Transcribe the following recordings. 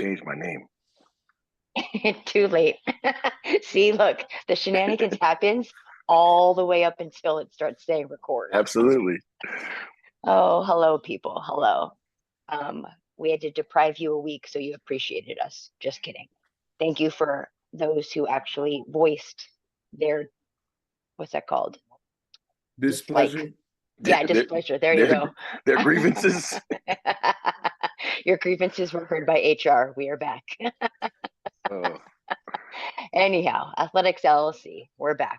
changed my name. Too late. See, look, the shenanigans happens all the way up until it starts saying record. Absolutely. Oh, hello, people. Hello. We had to deprive you a week, so you appreciated us. Just kidding. Thank you for those who actually voiced their, what's that called? Displeasure. Yeah, displeasure. There you go. Their grievances. Your grievances were heard by HR. We are back. Oh. Anyhow, Athletics LLC, we're back.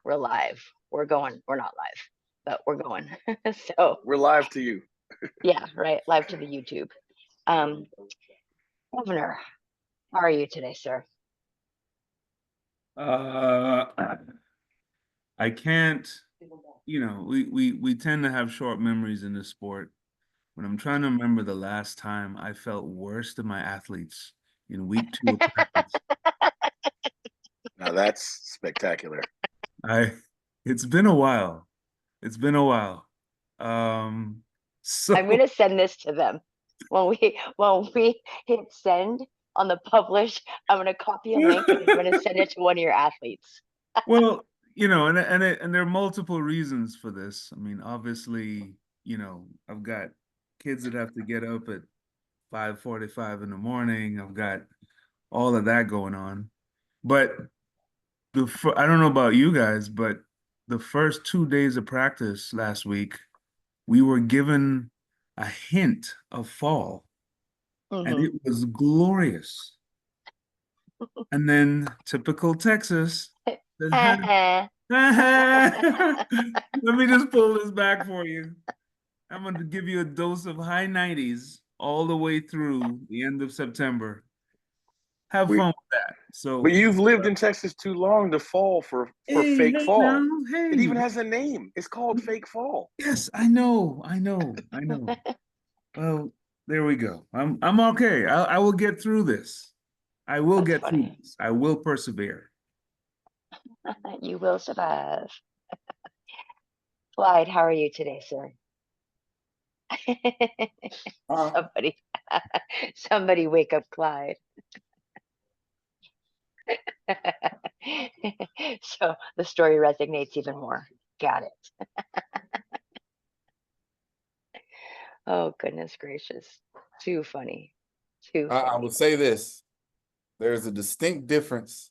We're live. We're going. We're not live, but we're going. So we're live to you. Yeah, right. Live to the YouTube. Governor, how are you today, sir? I can't, we tend to have short memories in this sport. When I'm trying to remember the last time I felt worse than my athletes in week 2 of practice. Now that's spectacular. It's been a while. It's been a while. So I'm gonna send this to them. When we hit send on the publish, I'm gonna copy a link and I'm gonna send it to one of your athletes. Well, and there are multiple reasons for this. I mean, obviously, I've got kids that have to get up at 5:45 in the morning. I've got all of that going on. But I don't know about you guys, but the first 2 days of practice last week, we were given a hint of fall, and it was glorious. And then typical Texas. Let me just pull this back for you. I'm going to give you a dose of high 90s all the way through the end of September. Have fun with that. So, but you've lived in Texas too long to fall for fake fall. It even has a name. It's called fake fall. Yes, I know. Well, there we go. I'm okay. I will get through this. I will get through this. I will persevere. You will survive. Clyde, how are you today, sir? Somebody wake up Clyde. So the story resonates even more. Got it. Oh, goodness gracious. Too funny. Too funny. I will say this. There's a distinct difference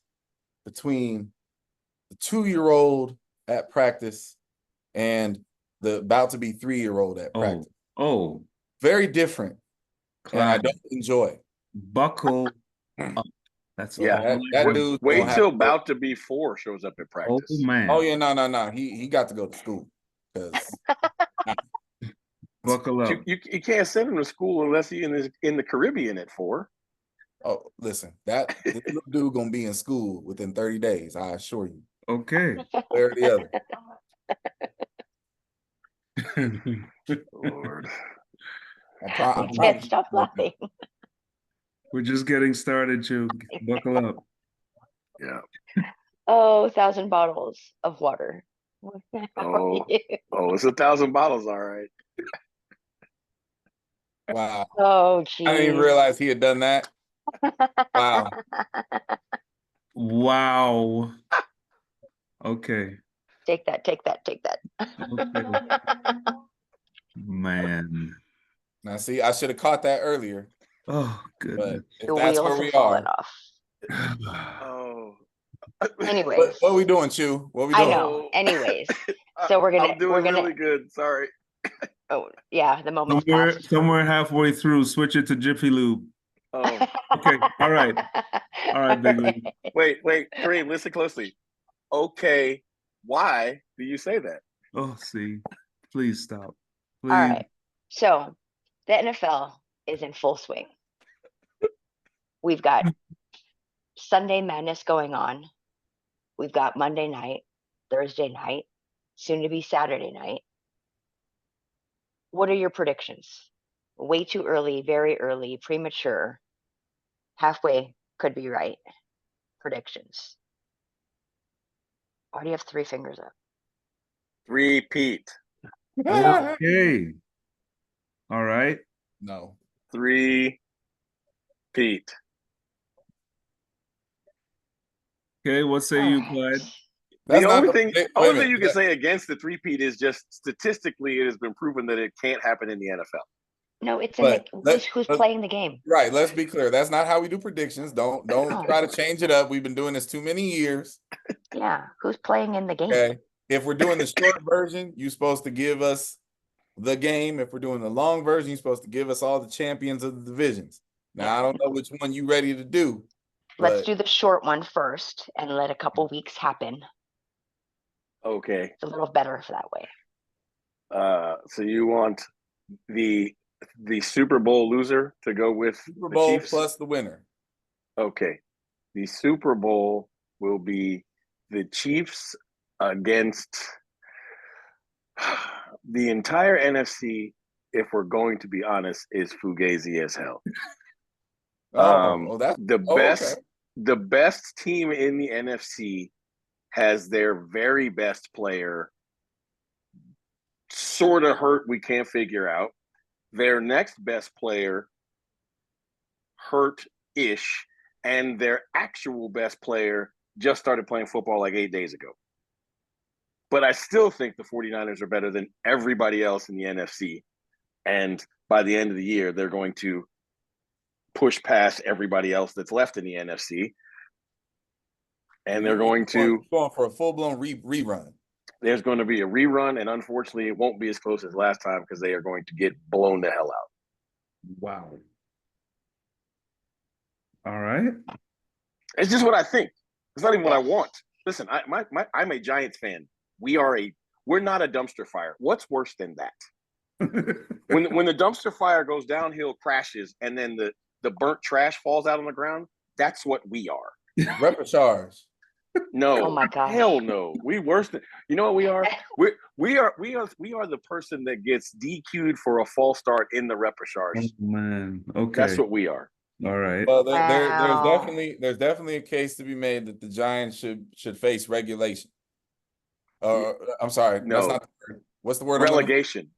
between the 2-year-old at practice and the about to be 3-year-old at practice. Oh. Very different. Clyde, and I don't enjoy. Buckle up. That's that dude. Wait till about to be 4 shows up at practice. Oh man. Oh yeah, no. He got to go to school because buckle up. You can't send him to school unless he's in the Caribbean at 4. Oh, listen, this little dude gonna be in school within 30 days. I assure you. Okay. Where the other? Lord. I can't stop laughing. We're just getting started, Chu. Buckle up. Yeah. Oh, 1,000 bottles of water. It's 1,000 bottles, all right. Wow. Oh, geez. I didn't even realize he had done that. Wow. Wow. Okay. Take that. Okay. Man. Now, see, I should have caught that earlier. Oh, goodness. But if that's where we are. Oh. Anyways. What are we doing, Chu? What are we doing? I know. Anyways. So we're gonna really good. Sorry. Oh, yeah, the moment somewhere halfway through, switch it to Jiffy Lube. Oh. Okay. All right, Big League. Wait, Kareem, listen closely. Okay, why do you say that? Oh, see, please stop. Please. All right. So the NFL is in full swing. We've got Sunday Madness going on. We've got Monday night, Thursday night, soon to be Saturday night. What are your predictions? Way too early, very early, premature. Halfway could be right. Predictions. Why do you have 3 fingers up? Repeat. Okay. All right. No. 3, Pete. Okay, what say you, Clyde? That's The not only the, thing, wait a only thing minute. you can say against the three-peat is just statistically, it has been proven that it can't happen in the NFL. No, it's in But who's playing the game. Right. Let's be clear. That's not how we do predictions. Don't No. try to change it up. We've been doing this too many years. Yeah, who's playing in the game? Okay. If we're doing the short version, you're supposed to give us the game. If we're doing the long version, you're supposed to give us all the champions of the divisions. Now, I don't know which one you're ready to do. Let's do the short one first and let a couple weeks happen. Okay. It's a little better for that way. So you want the Super Bowl loser to go with Super the Bowl Chiefs? plus the winner. Okay. The Super Bowl will be the Chiefs against the entire NFC, if we're going to be honest, is fugazi as hell. That's the okay. The best team in the NFC has their very best player sort of hurt. We can't figure out. Their next best player hurt-ish, and their actual best player just started playing football like 8 days ago. But I still think the 49ers are better than everybody else in the NFC. And by the end of the year, they're going to push past everybody else that's left in the NFC. And they're going to going for a full-blown rerun. There's going to be a rerun, and unfortunately, it won't be as close as last time because they are going to get blown the hell out. Wow. All right. It's just what I think. It's not even what I want. Listen, I'm a Giants fan. We're not a dumpster fire. What's worse than that? when the dumpster fire goes downhill, crashes, and then the burnt trash falls out on the ground, that's what we are. Repercharge. No. Oh my gosh. Hell no. We worse than what we are? We are the person that gets DQ'd for a false start in the repercharge. Oh, man. Okay. That's what we are. All right. Well, there's definitely a case to be made that the Giants should face regulation. I'm sorry, no. That's not the word. What's the word? Relegation.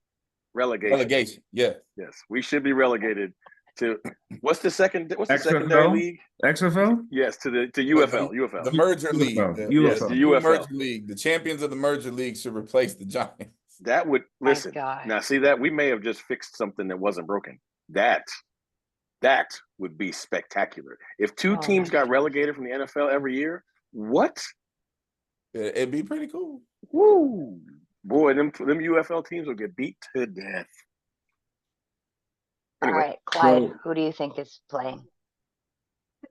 Relegation. Yes. Yes. We should be relegated to what's the secondary league? XFL? Yes, to UFL. UFL. The merger league. Yes, the UFL. Merger league. The champions of the merger league should replace the Giants. That would listen. Now see that we may have just fixed something that wasn't broken. That would be spectacular. If two teams got relegated from the NFL every year, what? It'd be pretty cool. Woo! Boy, them UFL teams will get beat to death. Anyway, all right, Clyde, who do you think is playing?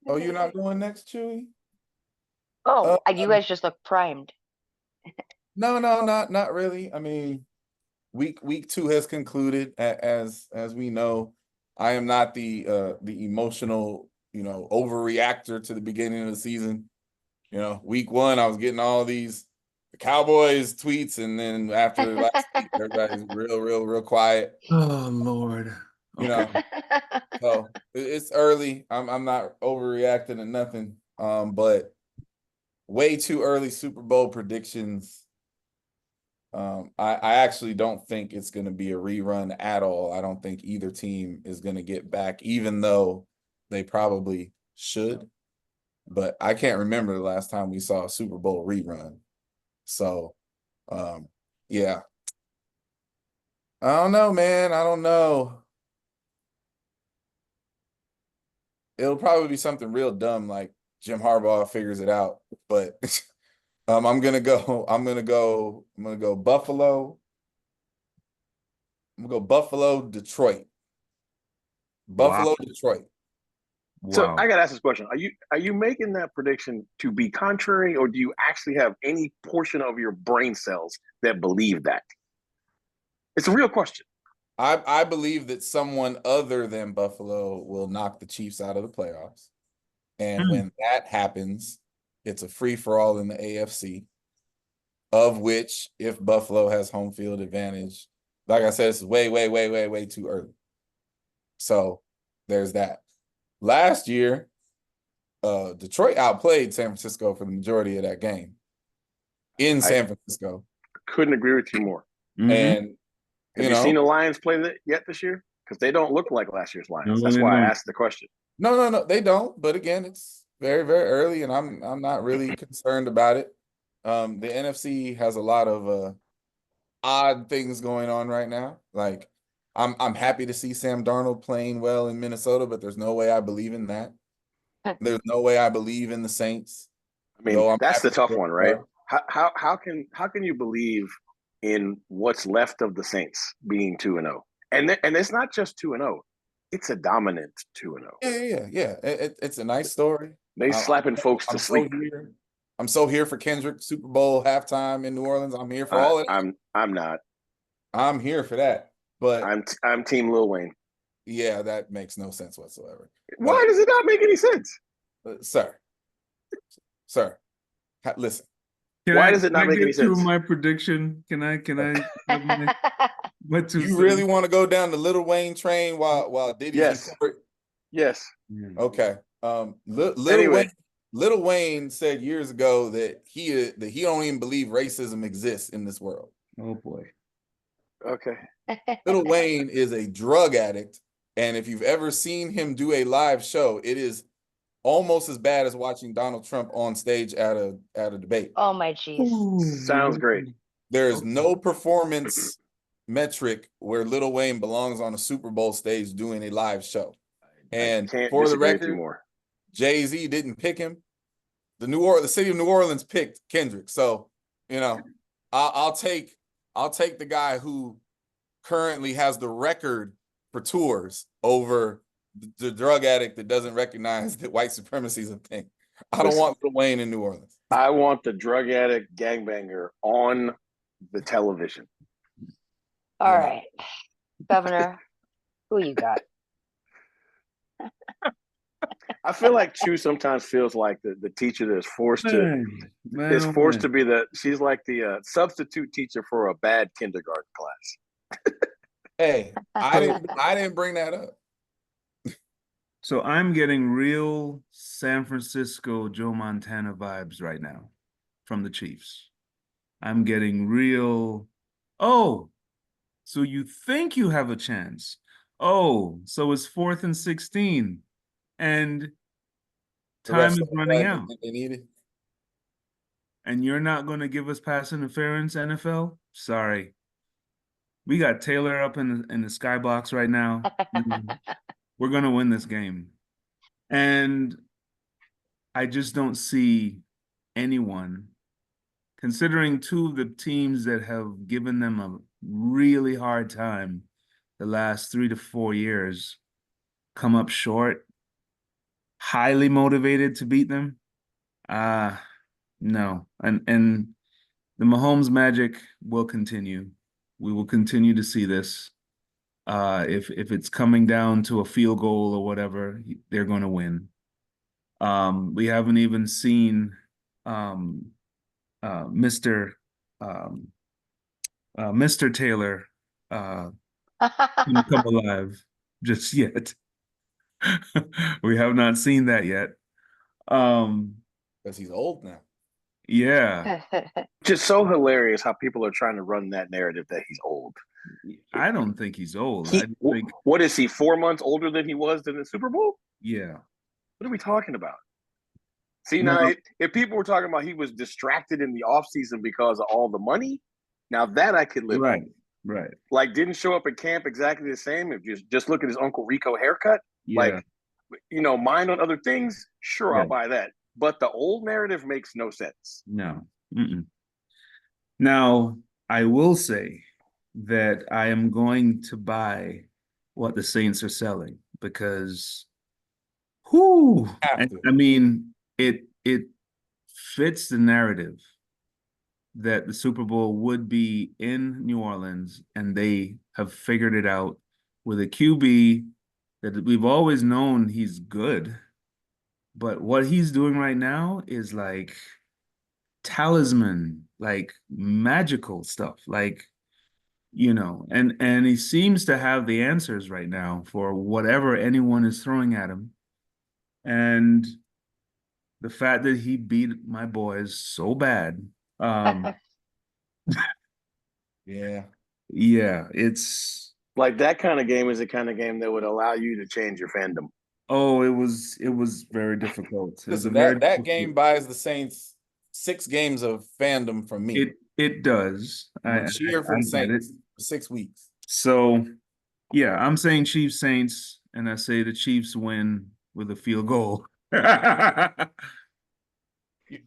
Oh, you're not going next, Chewy? Oh, you guys just look primed. No, not really. I mean, week 2 has concluded. As we know, I am not the emotional, overreactor to the beginning of the season. Week 1, I was getting all these Cowboys tweets, and then after last week, everybody's real quiet. Oh Lord. So it's early. I'm not overreacting to nothing. But way too early Super Bowl predictions. I actually don't think it's going to be a rerun at all. I don't think either team is going to get back, even though they probably should. But I can't remember the last time we saw a Super Bowl rerun. So, yeah. I don't know, man. I don't know. It'll probably be something real dumb like Jim Harbaugh figures it out. But I'm gonna go Buffalo. I'm gonna go Buffalo, Detroit. Buffalo, Detroit. So I gotta ask this question: Are you making that prediction to be contrary, or do you actually have any portion of your brain cells that believe that? It's a real question. I believe that someone other than Buffalo will knock the Chiefs out of the playoffs, and when that happens, it's a free-for-all in the AFC. Of which, if Buffalo has home field advantage, like I said, this is way too early. So there's that. Last year, Detroit outplayed San Francisco for the majority of that game in San Francisco. Couldn't agree with you more. And have you seen the Lions play yet this year? Because they don't look like last year's Lions. That's why I asked the question. No, they don't. But again, it's very, very early, and I'm not really concerned about it. The NFC has a lot of odd things going on right now. Like I'm happy to see Sam Darnold playing well in Minnesota, but there's no way I believe in that. There's no way I believe in the Saints. I mean, Though I'm that's the happy tough for one, right? How can you believe in what's left of the Saints being 2-0? And it's not just 2-0. It's a dominant 2-0. Yeah. It's a nice story. They slapping folks to sleep. I'm so here for Kendrick Super Bowl halftime in New Orleans. I'm here for all of that. I'm not. I'm here for that. But I'm Team Lil Wayne. Yeah, that makes no sense whatsoever. Why does it not make any sense? Sir, listen. Why does it not make any sense? My prediction. Can I You really want to go down the Lil Wayne train while Diddy's Yes. Okay. Lil Wayne said years ago that he don't even believe racism exists in this world. Oh boy. Okay. Lil Wayne is a drug addict, and if you've ever seen him do a live show, it is almost as bad as watching Donald Trump on stage at a debate. Oh my jeez. Sounds great. There is no performance metric where Lil Wayne belongs on a Super Bowl stage doing a live show. And for the record, Jay-Z didn't pick him. The city of New Orleans picked Kendrick. So, I'll take the guy who currently has the record for tours over the drug addict that doesn't recognize that white supremacy is a thing. I don't want Lil Wayne in New Orleans. I want the drug addict gangbanger on the television. All right, Governor, who you got? I feel like Chu sometimes feels like the teacher that is forced to be she's like the substitute teacher for a bad kindergarten class. Hey, I didn't bring that up. So I'm getting real San Francisco Joe Montana vibes right now from the Chiefs. I'm getting real, oh, so you think you have a chance. Oh, so it's 4th and 16. And time is running out. And you're not going to give us pass interference, NFL? Sorry. We got Taylor up in the skybox right now. We're going to win this game. And I just don't see anyone, considering two of the teams that have given them a really hard time the last 3 to 4 years, come up short, highly motivated to beat them. No. And the Mahomes magic will continue. We will continue to see this. If it's coming down to a field goal or whatever, they're going to win. We haven't even seen Mr. Taylor come alive just yet. We have not seen that yet. Because he's old now. Yeah. Just so hilarious how people are trying to run that narrative that he's old. I don't think he's old. What is he, 4 months older than he was in the Super Bowl? Yeah. What are we talking about? See, now, if people were talking about he was distracted in the offseason because of all the money, now that I could live with. Right. Like, didn't show up at camp exactly the same. If you just look at his Uncle Rico haircut, Yeah. like, mind on other things, sure, I'll buy that. But the old narrative makes no sense. No. Mm-mm. Now, I will say that I am going to buy what the Saints are selling because, I mean, it fits the narrative that the Super Bowl would be in New Orleans, and they have figured it out with a QB that we've always known he's good, but what he's doing right now is like talisman, like magical stuff, like, and he seems to have the answers right now for whatever anyone is throwing at him. And the fact that he beat my boys so bad, yeah, it's like that kind of game is the kind of game that would allow you to change your fandom. Oh, it was very difficult. It was a Listen, very that difficult. game buys the Saints 6 games of fandom from me. It does. I'm gonna cheer for I the get it. Saints for 6 weeks. So yeah, I'm saying Chiefs Saints, and I say the Chiefs win with a field goal. A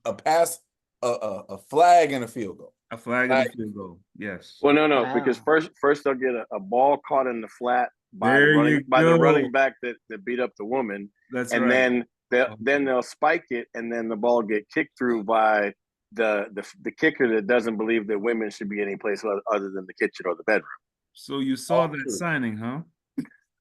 A pass, a flag, and a field goal. flag and a field goal. Yes. Well, no, because Wow. first they'll get a ball caught in the flat by There you the go. running back that beat up the woman, That's and right. then they'll spike it, and then the ball get kicked through by the kicker that doesn't believe that women should be any place other than the kitchen or the bedroom. So you saw All that true. signing, huh?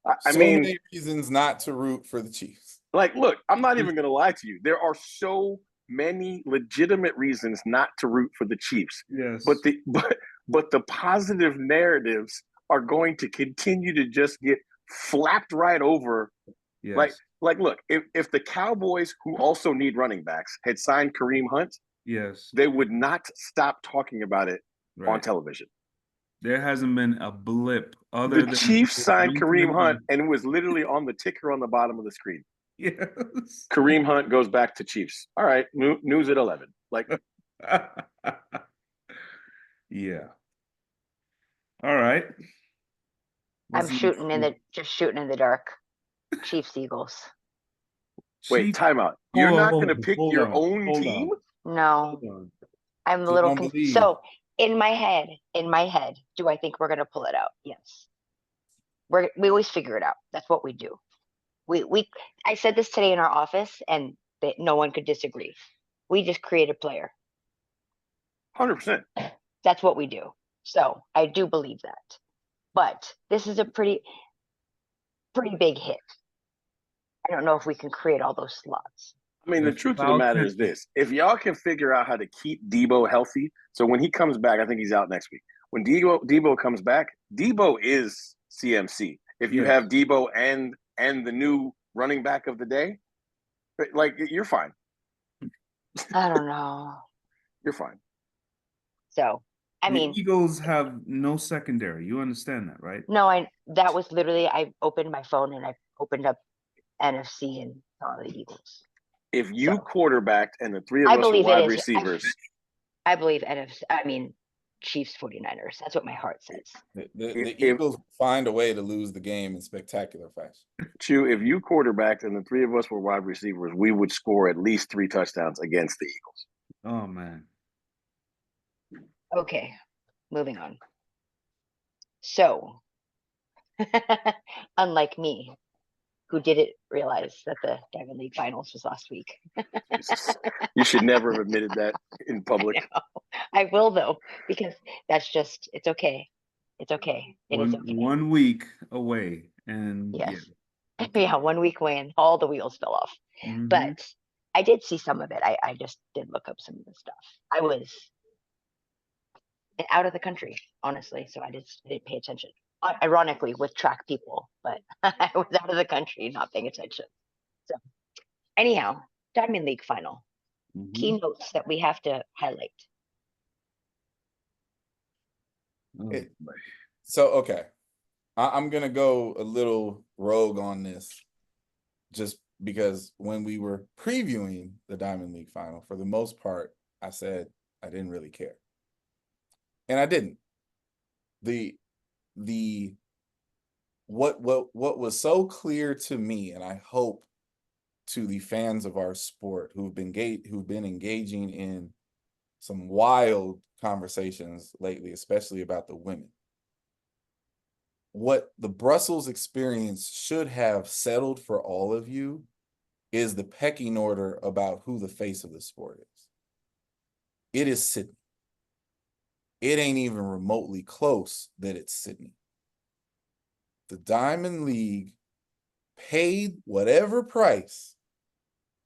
I So mean, many reasons not to root for the Chiefs. like, look, I'm not even going to lie to you. There are so many legitimate reasons not to root for the Chiefs. Yes. But the positive narratives are going to continue to just get flapped right over. Yes. Like, look, if the Cowboys, who also need running backs, had signed Kareem Hunt, Yes. they would not stop talking about it on Right. television. There hasn't been a blip other The than Chiefs signed winking Kareem at Hunt, me. and it was literally on the ticker on the bottom of the screen. Yes. Kareem Hunt goes back to Chiefs. All right, news at 11. Like, yeah. All right. I'm What's shooting next? just shooting in the dark. Chiefs Eagles. wait, Chiefs. time out. You're not going to pick Hold your on, own hold team? on, No, hold on. I'm a You little don't confused. believe. So in my head, do I think we're gonna pull it out? Yes. We always figure it out. That's what we do. I said this today in our office, and that no one could disagree. We just create a player. 100%. That's what we do. So I do believe that. But this is a pretty big hit. I don't know if we can create all those slots. I mean, The the truth of the matter is this. If y'all can figure out how to keep Debo healthy, so when he comes back, I think he's out next week. When Debo comes back, Debo is CMC. If you Yes. have Debo and the new running back of the day, like, you're fine. I don't know. You're fine. So, I The mean, Eagles have no secondary. You understand that, right? no, that was literally, I opened my phone and I opened up NFC and saw the Eagles. If you So, quarterbacked and the three of I us were believe it wide is. receivers, I believe Chiefs 49ers. That's what my heart says. The if Eagles find a way to lose the game in spectacular fashion. if you quarterbacked and the three of us were wide receivers, we would score at least 3 touchdowns against the Eagles. Oh man. Okay, moving on. So, unlike me, who didn't realize that the Diamond League Finals was last week. You should never have admitted that in public. I will though, because it's okay. It's okay. It is okay. 1 week away, and Yes. yeah. Yeah, 1 week away and all the wheels fell off. Mhm. But I did see some of it. I just did look up some of the stuff. I was out of the country, honestly, so I didn't pay attention. Ironically, with track people, but I was out of the country, not paying attention. So, anyhow, Diamond League final Mhm. keynotes that we have to highlight. Oh, It- boy. So, okay. I'm going to go a little rogue on this just because when we were previewing the Diamond League final, for the most part, I said I didn't really care. And I didn't. What was so clear to me, and I hope to the fans of our sport who've been engaging in some wild conversations lately, especially about the women. What the Brussels experience should have settled for all of you is the pecking order about who the face of the sport is. It is Sydney. It ain't even remotely close that it's Sydney. The Diamond League paid whatever price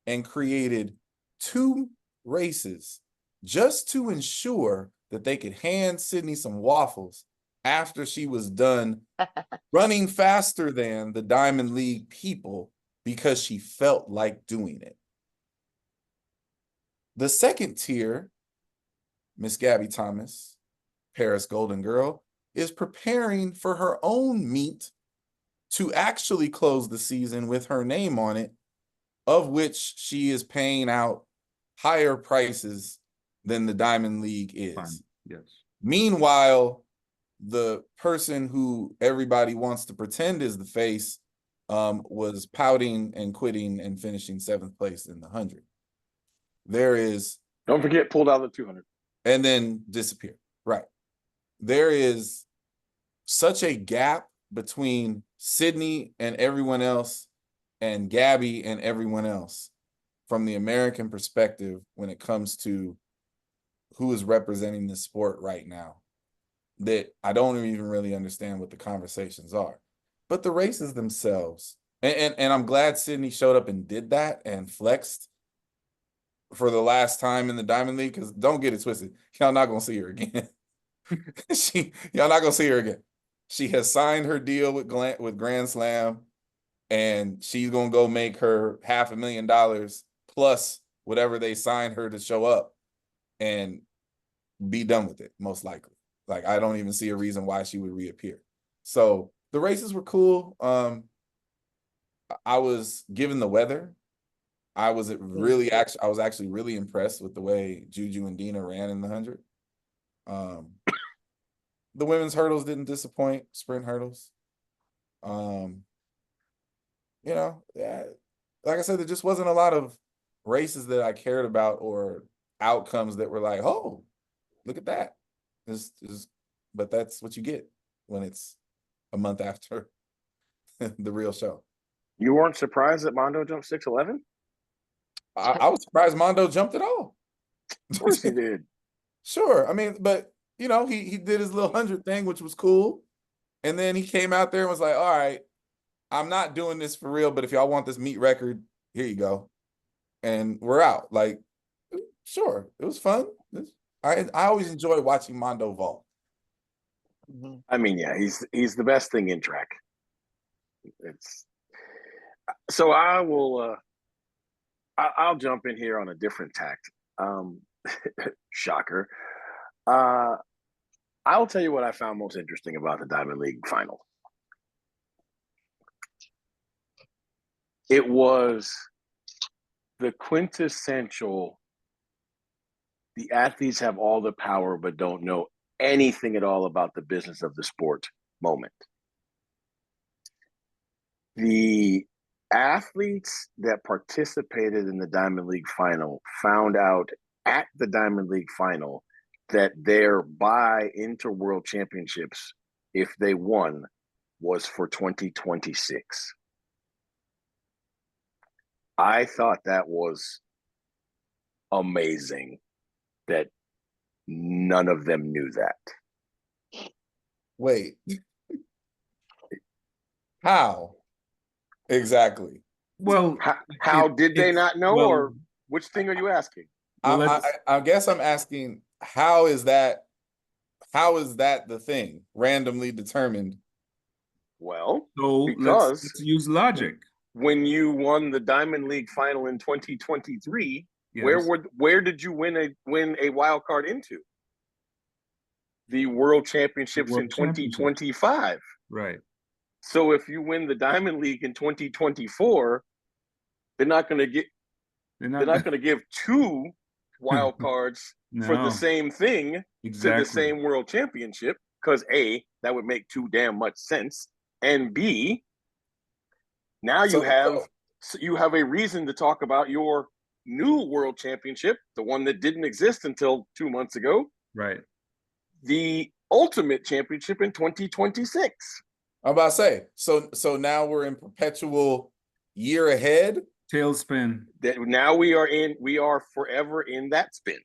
and created 2 races just to ensure that they could hand Sydney some waffles after she was done running faster than the Diamond League people because she felt like doing it. The second tier, Miss Gabby Thomas, Paris Golden Girl, is preparing for her own meet to actually close the season with her name on it, of which she is paying out higher prices than the Diamond League is. Fine. Yes. Meanwhile, the person who everybody wants to pretend is the face was pouting and quitting and finishing 7th place in the 100. There is, don't forget, pulled out the 200 and then disappeared. Right. There is such a gap between Sydney and everyone else and Gabby and everyone else from the American perspective when it comes to who is representing the sport right now, that I don't even really understand what the conversations are. But the races themselves, and I'm glad Sydney showed up and did that and flexed for the last time in the Diamond League, because don't get it twisted, y'all not gonna see her again. Y'all not gonna see her again. She has signed her deal with Grand Slam, and she's gonna go make her $500,000 plus whatever they signed her to show up and be done with it, most likely. Like, I don't even see a reason why she would reappear. So the races were cool. I was, given the weather, I was actually really impressed with the way Juju and Dina ran in the 100. The women's hurdles didn't disappoint, sprint hurdles. You know, yeah, like I said, there just wasn't a lot of races that I cared about or outcomes that were like, oh, look at that. But that's what you get when it's a month after the real show. You weren't surprised that Mondo jumped 6'11"? I was surprised Mondo jumped at all. Of course he did. Sure. I mean, but you know, he did his little 100 thing, which was cool. And then he came out there and was like, all right, I'm not doing this for real, but if y'all want this meet record, here you go. And we're out. Like, sure, it was fun. I always enjoy watching Mondo vault. I mean, yeah, he's the best thing in track. It's so I will I'll jump in here on a different tact. Shocker. I'll tell you what I found most interesting about the Diamond League final. It was the quintessential, the athletes have all the power but don't know anything at all about the business of the sport moment. The athletes that participated in the Diamond League final found out at the Diamond League final that their buy into World Championships, if they won, was for 2026. I thought that was amazing that none of them knew that. Wait. How? Exactly. Well, how did they not know, or which thing are you asking? I guess I'm asking, how is that the thing randomly determined? Well, so because let's use logic. When you won the Diamond League final in 2023, yes, where did you win a wild card into? The World Championships in 2025. Right. So if you win the Diamond League in 2024, they're not going to give two wild cards for the same thing to the same World Championship, because A, that would make too damn much sense, and B, now you have a reason to talk about your new World Championship, the one that didn't exist until 2 months ago. Right. The Ultimate Championship in 2026. I'm about to say, so now we're in perpetual year ahead tailspin. That now we are forever in that spin.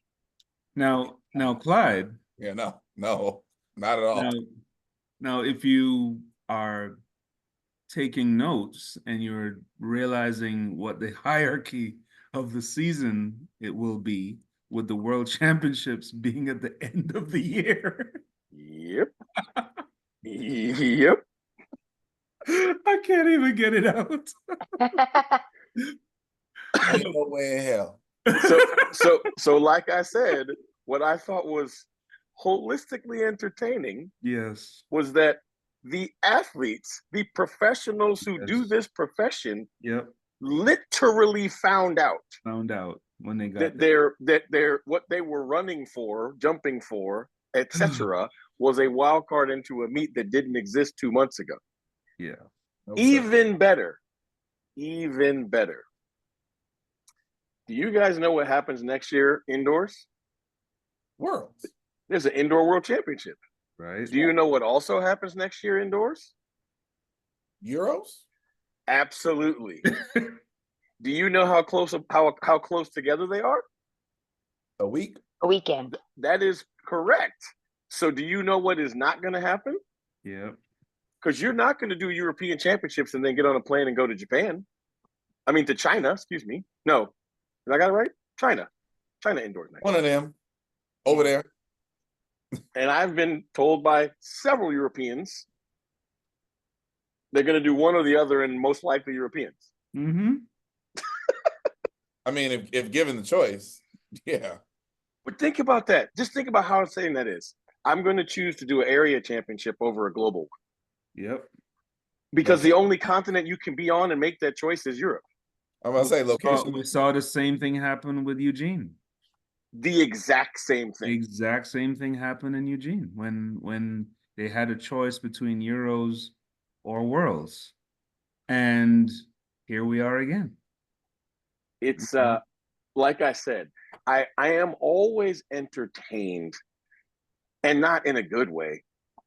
Now, Clyde. Yeah, no, not at all. Now, if you are taking notes and you're realizing what the hierarchy of the season it will be, with the World Championships being at the end of the year. Yep. Yep. I can't even get it out. No way in hell. So like I said, what I thought was holistically entertaining, yes, was that the athletes, the professionals who do Yes. this profession, Yep. literally found out Found out when they got that they're what they were running for, jumping for, etc., was a wild card into a meet that didn't exist 2 months ago. Yeah. Even better. Even better. Do you guys know what happens next year indoors? Worlds. There's an indoor world championship. Right. Do you know what also happens next year indoors? Euros? Absolutely. Do you know how close together they are? A week? A weekend. That is correct. So do you know what is not going to happen? Yeah. Because you're not going to do European championships and then get on a plane and go to Japan. I mean, to China, excuse me. No. Did I got it right? China indoors next. One of them over there. And I've been told by several Europeans they're going to do one or the other, and most likely Europeans. Mm-hmm. I mean, if given the choice, yeah. But think about that. Just think about how insane that is. I'm going to choose to do an area championship over a global one. Yep. Because the only continent you can be on and make that choice is Europe. I'm going to say location. We saw the same thing happen with Eugene. The exact same The thing. exact same thing happened in Eugene when they had a choice between Euros or Worlds. And here we are again. It's like I said, I am always entertained, and not in a good way,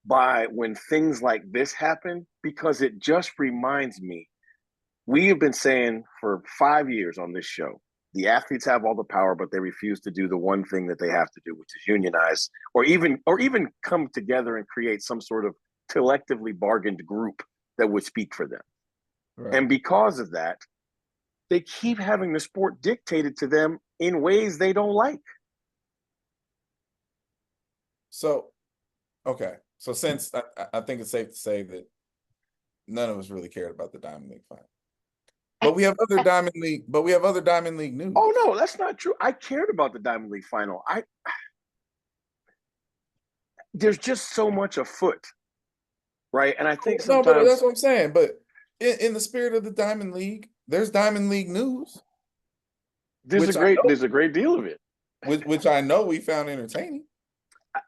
by when things like this happen, because it just reminds me, we have been saying for 5 years on this show, the athletes have all the power, but they refuse to do the one thing that they have to do, which is unionize or even come together and create some sort of collectively bargained group that would speak for them. Right. And because of that, they keep having the sport dictated to them in ways they don't like. So, okay. So since I think it's safe to say that none of us really cared about the Diamond League final. But we have other Diamond League news. Oh no, that's not true. I cared about the Diamond League final. There's just so much afoot, right? And I think sometimes but that's what I'm saying. But in the spirit of the Diamond League, there's Diamond League news. there's a great deal of it. Which I know we found entertaining.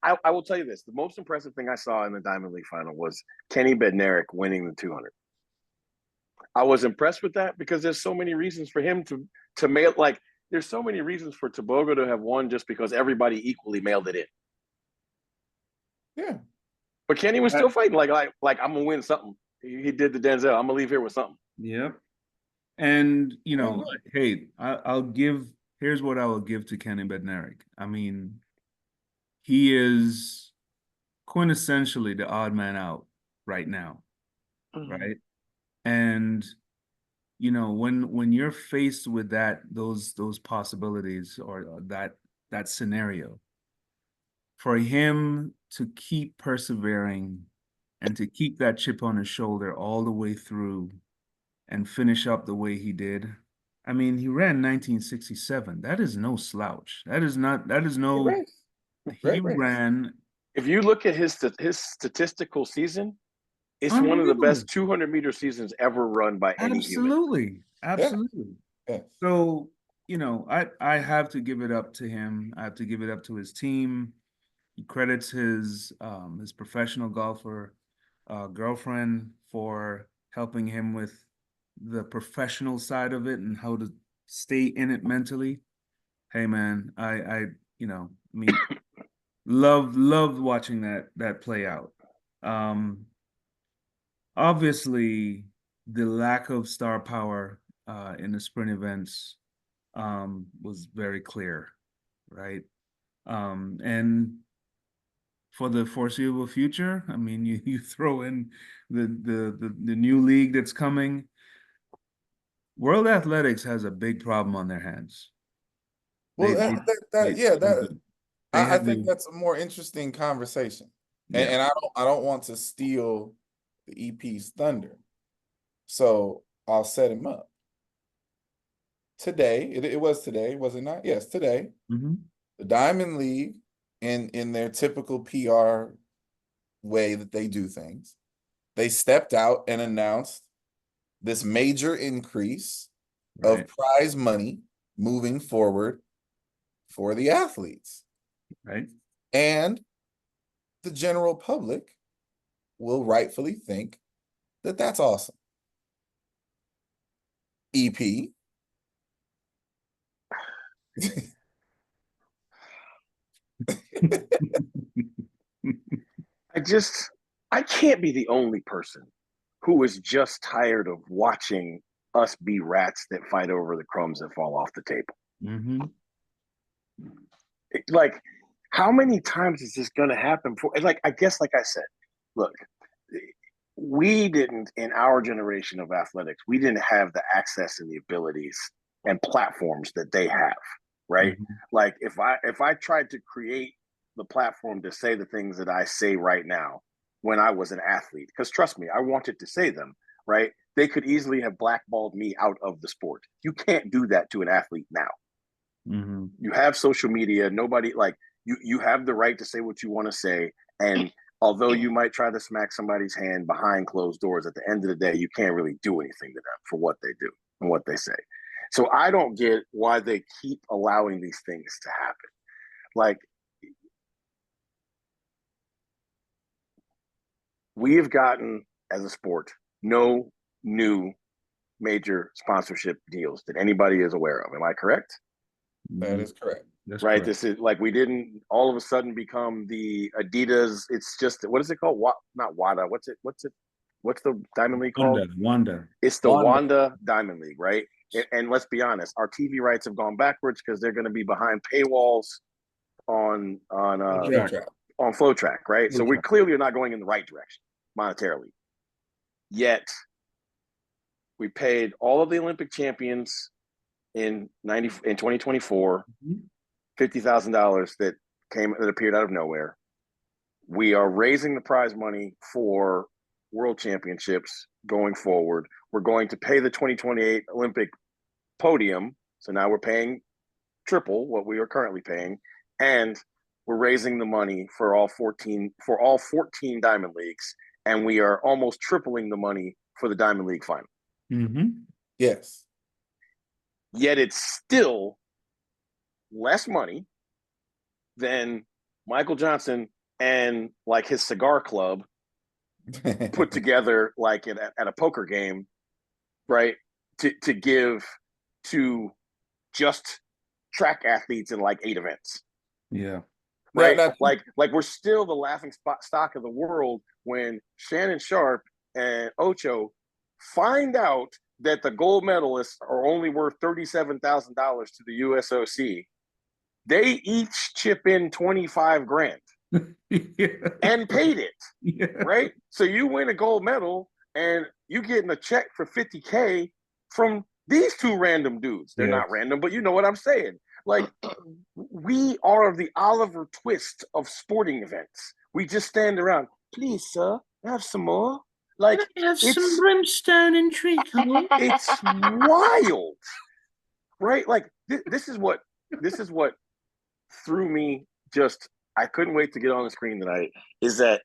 I will tell you this: the most impressive thing I saw in the Diamond League final was Kenny Bednarik winning the 200. I was impressed with that because there's so many reasons for him to mail. Like, there's so many reasons for Tobago to have won just because everybody equally mailed it in. Yeah, but Kenny was still fighting. Like I'm gonna win something. He did the Denzel. I'm gonna leave here with something. Yep. And hey, I'll give. Here's what I will give to Kenny Bednarik. I mean, he is quintessentially the odd man out right now, right? And when you're faced with those possibilities or that scenario, for him to keep persevering and to keep that chip on his shoulder all the way through and finish up the way he did. I mean, he ran 1967. That is no slouch. He ran. If you look at his statistical season, it's one of the best 200-meter seasons ever run by any human. Absolutely. Yeah. So, I have to give it up to him. I have to give it up to his team. He credits his professional golfer girlfriend for helping him with the professional side of it and how to stay in it mentally. Hey man, I loved watching that play out. Obviously, the lack of star power in the sprint events was very clear, right? And for the foreseeable future, I mean, you throw in the new league that's coming. World Athletics has a big problem on their hands. Well, I think that's a more interesting conversation, and I don't want to steal the EP's thunder, so I'll set him up. Today, it was today, was it not? Yes, today. Mm-hmm. The Diamond League, in their typical PR way that they do things, they stepped out and announced this major increase of prize money moving forward for the athletes. Right. And the general public will rightfully think that that's awesome. EP. I can't be the only person who is just tired of watching us be rats that fight over the crumbs that fall off the table. Mm-hmm. Like, how many times is this going to happen? I guess, like I said, look, we didn't, in our generation of athletics, we didn't have the access and the abilities and platforms that they have, right? Mm-hmm. Like, if I tried to create the platform to say the things that I say right now when I was an athlete, because trust me, I wanted to say them, right? They could easily have blackballed me out of the sport. You can't do that to an athlete now. Mm-hmm. You have social media. Nobody, like, you have the right to say what you want to say. And although you might try to smack somebody's hand behind closed doors, at the end of the day, you can't really do anything to them for what they do and what they say. So I don't get why they keep allowing these things to happen. Like, we have gotten, as a sport, no new major sponsorship deals that anybody is aware of. Am I correct? That is correct. That's right. correct. This is like, we didn't all of a sudden become the Adidas. It's just, what is it called? Not WADA. What's the Diamond League called? Wanda. It's the Wanda Diamond League, right? And let's be honest, our TV rights have gone backwards because they're going to be behind paywalls on Flow Track, right? So we clearly are not going in the right direction monetarily. Yet we paid all of the Olympic champions in 2024 $50,000 that appeared out of nowhere. We are raising the prize money for world championships going forward. We're going to pay the 2028 Olympic podium. So now we're paying triple what we are currently paying. And we're raising the money for all 14 Diamond Leagues. And we are almost tripling the money for the Diamond League final. Mm-hmm. Yes. Yet it's still less money than Michael Johnson and like his cigar club put together, like at a poker game, right? To give to just track athletes in like 8 events. Yeah. Right. Like we're still the laughing stock of the world when Shannon Sharp and Ocho find out that the gold medalists are only worth $37,000 to the USOC. They each chip in 25 grand and paid it. Yeah. Right. So you win a gold medal and you getting a check for $50K from these two random dudes. They're not random, but you know what I'm saying. Like, we are the Oliver Twist of sporting events. We just stand around. Please, sir, have some more. Like, have some brimstone and treacle. It's wild, right? Like, this is what threw me. Just, I couldn't wait to get on the screen tonight. Is that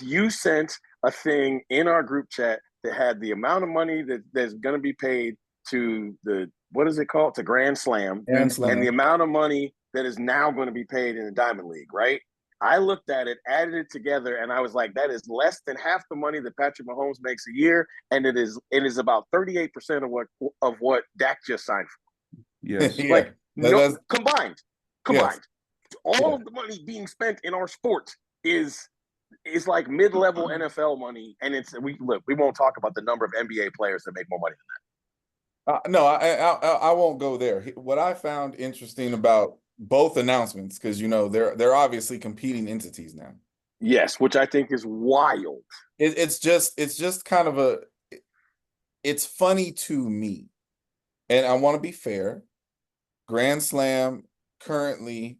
you sent a thing in our group chat that had the amount of money that's going to be paid to the, what is it called? To Grand Slam. And the amount of money that is now going to be paid in the Diamond League, right? I looked at it, added it together, and I was like, that is less than half the money that Patrick Mahomes makes a year, and it is about 38% of what Dak just signed for. Yes. Like, combined. Yes. All of the money being spent in our sport is like mid-level NFL money, and we won't talk about the number of NBA players that make more money than that. No, I won't go there. What I found interesting about both announcements, because they're obviously competing entities now. Yes, which I think is wild. It's just kind of it's funny to me, and I want to be fair. Grand Slam currently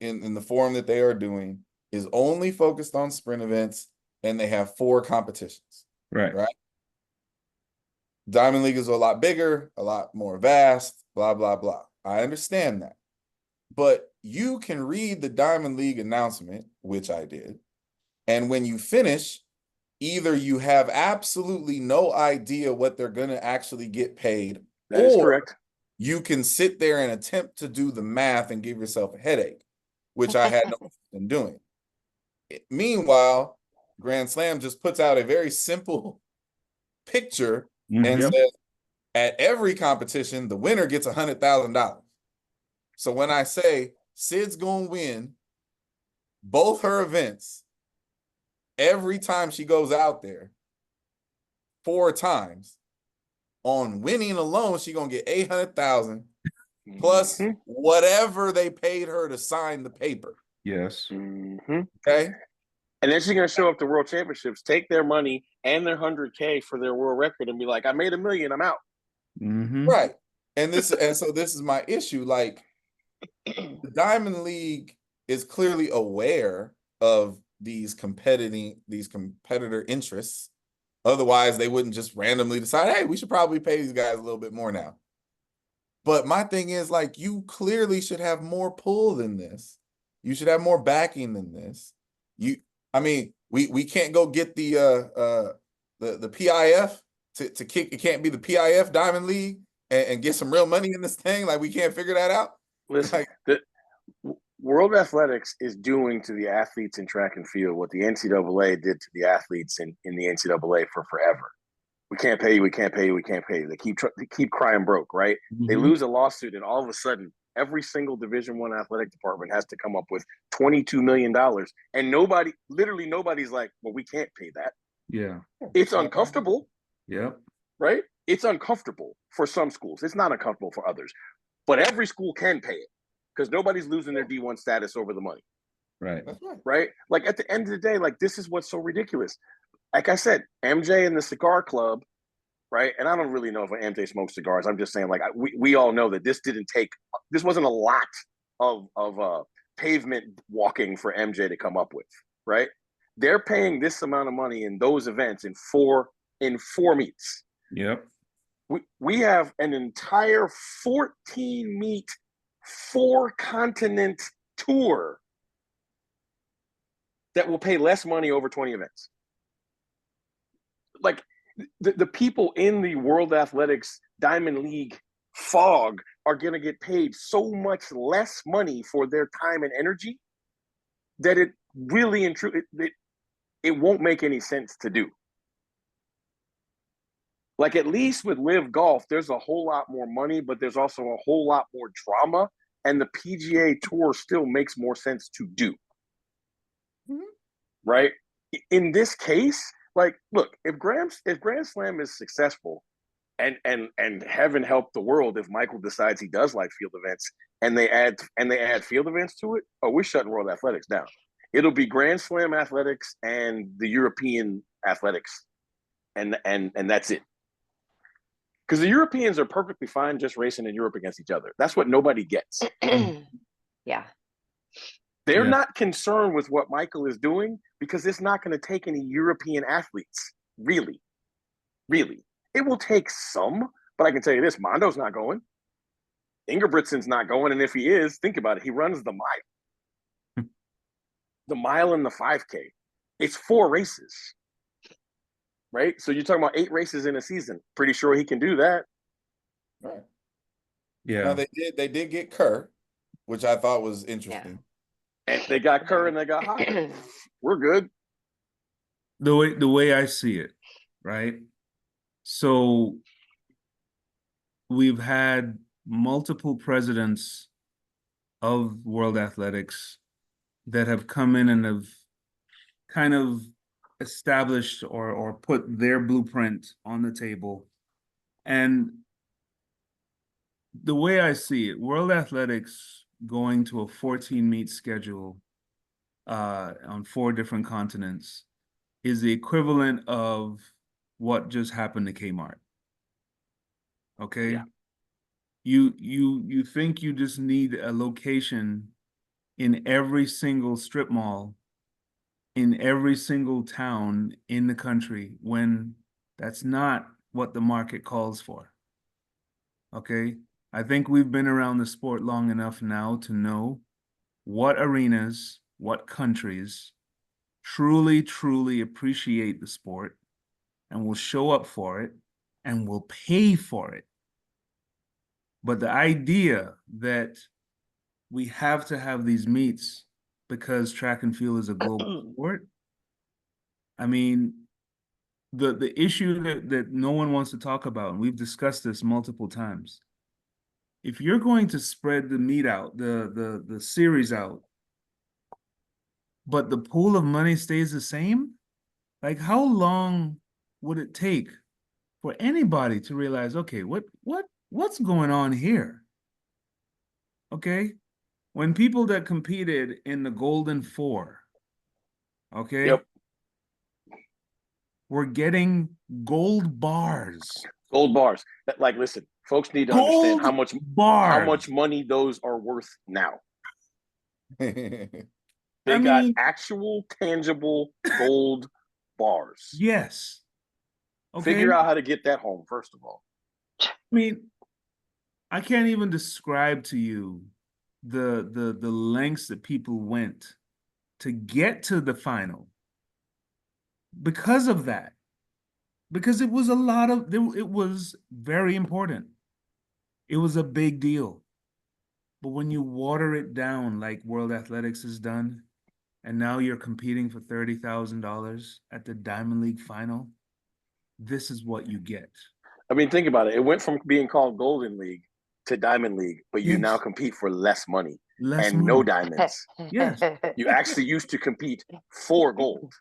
in the form that they are doing is only focused on sprint events, and they have 4 competitions. Right. Diamond League is a lot bigger, a lot more vast, blah, blah, blah. I understand that. But you can read the Diamond League announcement, which I did, and when you finish, either you have absolutely no idea what they're going to actually get paid, That is or correct. you can sit there and attempt to do the math and give yourself a headache, which I had no interest in doing. Meanwhile, Grand Slam just puts out a very simple picture and Yep. says, at every competition, the winner gets $100,000. So when I say Sid's gonna win both her events every time she goes out there 4 times, on winning alone, she gonna get 800,000 plus Mhm. whatever they paid her to sign the paper. Yes. Mhm. Okay. And then she's gonna show up to World Championships, take their money and their 100K for their world record, and be like, "I made $1 million. I'm out." Right. And so this is my issue. Like, the Diamond League is clearly aware of these competitor interests. Otherwise, they wouldn't just randomly decide, hey, we should probably pay these guys a little bit more now. But my thing is, like, you clearly should have more pull than this. You should have more backing than this. I mean, we can't go get the PIF to kick. It can't be the PIF Diamond League and get some real money in this thing. Like, we can't figure that out. Listen, Like, the World Athletics is doing to the athletes in track and field what the NCAA did to the athletes in the NCAA for forever. We can't pay you. We can't pay you. We can't pay you. They keep crying broke, right? They lose a lawsuit, and all of a sudden, every single Division I athletic department has to come up with $22 million, and literally nobody's like, "Well, we can't pay that." Yeah. It's uncomfortable, Yep. right? It's uncomfortable for some schools. It's not uncomfortable for others, but every school can pay it because nobody's losing their D1 status over the money. Right. that's right. Right? Like, at the end of the day, like, this is what's so ridiculous. Like I said, MJ and the Cigar Club, right? And I don't really know if MJ smokes cigars. I'm just saying, like, we all know that this wasn't a lot of pavement walking for MJ to come up with, right? They're paying this amount of money in those events in four meets. Yep. We have an entire 14 meet, 4-continent tour that will pay less money over 20 events. Like, the people in the World Athletics Diamond League fog are going to get paid so much less money for their time and energy that it really and truly, it won't make any sense to do. Like, at least with Live Golf, there's a whole lot more money, but there's also a whole lot more drama, and the PGA Tour still makes more sense to do. Right? In this case, like, look, if Grand Slam is successful, and heaven help the world if Michael decides he does like field events, and they add field events to it, we're shutting World Athletics down. It'll be Grand Slam athletics and the European athletics, and that's it. Because the Europeans are perfectly fine just racing in Europe against each other. That's what nobody gets. Yeah. They're not concerned with what Michael is doing because it's not going to take any European athletes, really. Really. It will take some, but I can tell you this, Mondo's not going. Ingebrigtsen's not going, and if he is, think about it, he runs the mile. The mile and the 5K. It's 4 races. Right? So you're talking about 8 races in a season. Pretty sure he can do that. Right. Yeah. Now, they did get Kerr, which I thought was interesting. And they got Kerr and they got Hocker. We're good. The way I see it, right? So we've had multiple presidents of World Athletics that have come in and have kind of established or put their blueprint on the table. And the way I see it, World Athletics going to a 14 meet schedule on 4 different continents is the equivalent of what just happened to Kmart. Okay. Yeah. You think you just need a location in every single strip mall in every single town in the country when that's not what the market calls for. Okay. I think we've been around the sport long enough now to know what arenas, what countries truly, truly appreciate the sport and will show up for it and will pay for it. But the idea that we have to have these meets because track and field is a global sport, I mean, the issue that no one wants to talk about, and we've discussed this multiple times, if you're going to spread the meet out, the series out, but the pool of money stays the same, like how long would it take for anybody to realize, okay, what's going on here? Okay, when people that competed in the Golden Four, okay, Yep. were getting gold bars. Gold bars. Like, listen, folks need to understand how much money those are worth now. They got actual tangible gold bars. Yes. Okay. Figure out how to get that home, first of all. I mean, I can't even describe to you the lengths that people went to get to the final because of that. Because it was it was very important. It was a big deal. But when you water it down like World Athletics has done, and now you're competing for $30,000 at the Diamond League final, this is what you get. I mean, think about it. It went from being called Golden League to Diamond League, but you now compete for less money no diamonds. Yes. You actually used to compete for gold.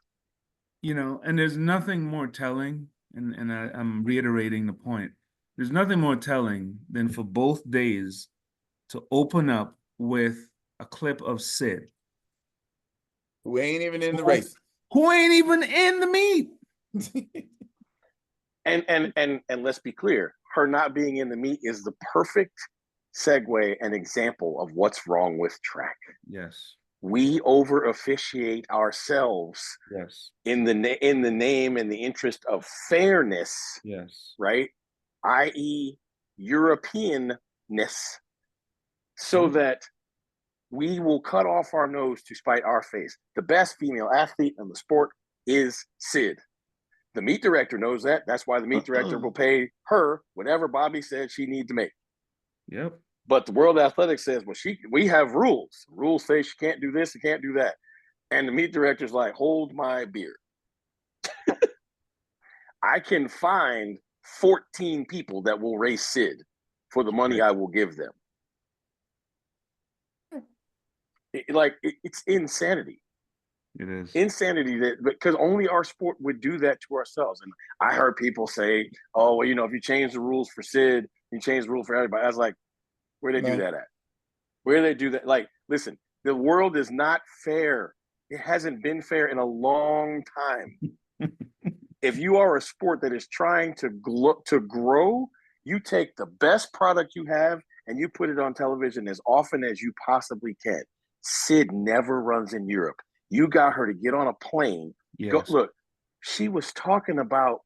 You know, and there's nothing more telling, and I'm reiterating the point. There's nothing more telling than for both days to open up with a clip of Sid. Who ain't even in the race. Who ain't even in the meet. And let's be clear, her not being in the meet is the perfect segue and example of what's wrong with track. Yes. We over officiate ourselves. Yes. In the name and the interest of fairness. Yes. Right? i.e. Europeanness, so that we will cut off our nose to spite our face. The best female athlete in the sport is Sid. The meet director knows that. That's why the meet director will pay her whatever Bobby said she needs to make. Yep. But the World Athletics says, well, we have rules. Rules say she can't do this, she can't do that. And the meet director's like, hold my beer. I can find 14 people that will race Sid for the money I will give them. It's insanity. It is insanity because only our sport would do that to ourselves. And I heard people say, "Oh, well, if you change the rules for Sid, you change the rule for everybody." I was like, "Where do they do that at? Where do they do that?" Like, listen, the world is not fair. It hasn't been fair in a long time. If you are a sport that is trying to grow, you take the best product you have and you put it on television as often as you possibly can. Sid never runs in Europe. You got her to get on a plane. Yes. Go, look, she was talking about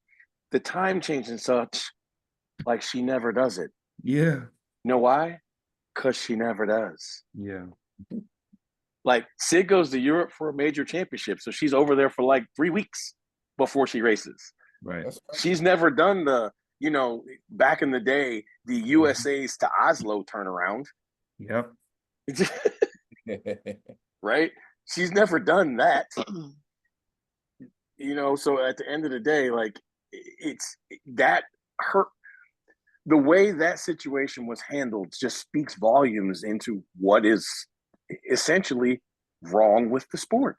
the time change and such like she never does it. Yeah. You know why? Because she never does. Yeah. Like, Sid goes to Europe for a major championship, so she's over there for like 3 weeks before she races. Right. She's never done the, back in the day, the USA's to Oslo turnaround. Yep. Right? She's never done that. So at the end of the day, like, the way that situation was handled just speaks volumes into what is essentially wrong with the sport.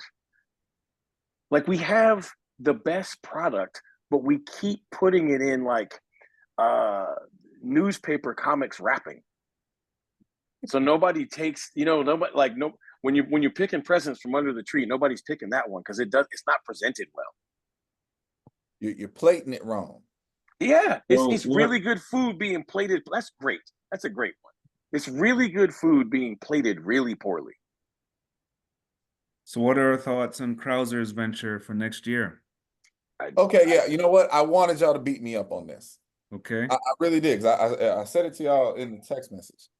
Like, we have the best product, but we keep putting it in like newspaper comics wrapping. So nobody takes, when you're picking presents from under the tree, nobody's picking that one because it's not presented well. You're plating it wrong. Yeah, it's really good food being plated. That's great. That's a great one. It's really good food being plated really poorly. So what are our thoughts on Krauser's venture for next year? Okay, yeah. You know what? I wanted y'all to beat me up on this. Okay. I really did, because I said it to y'all in the text message.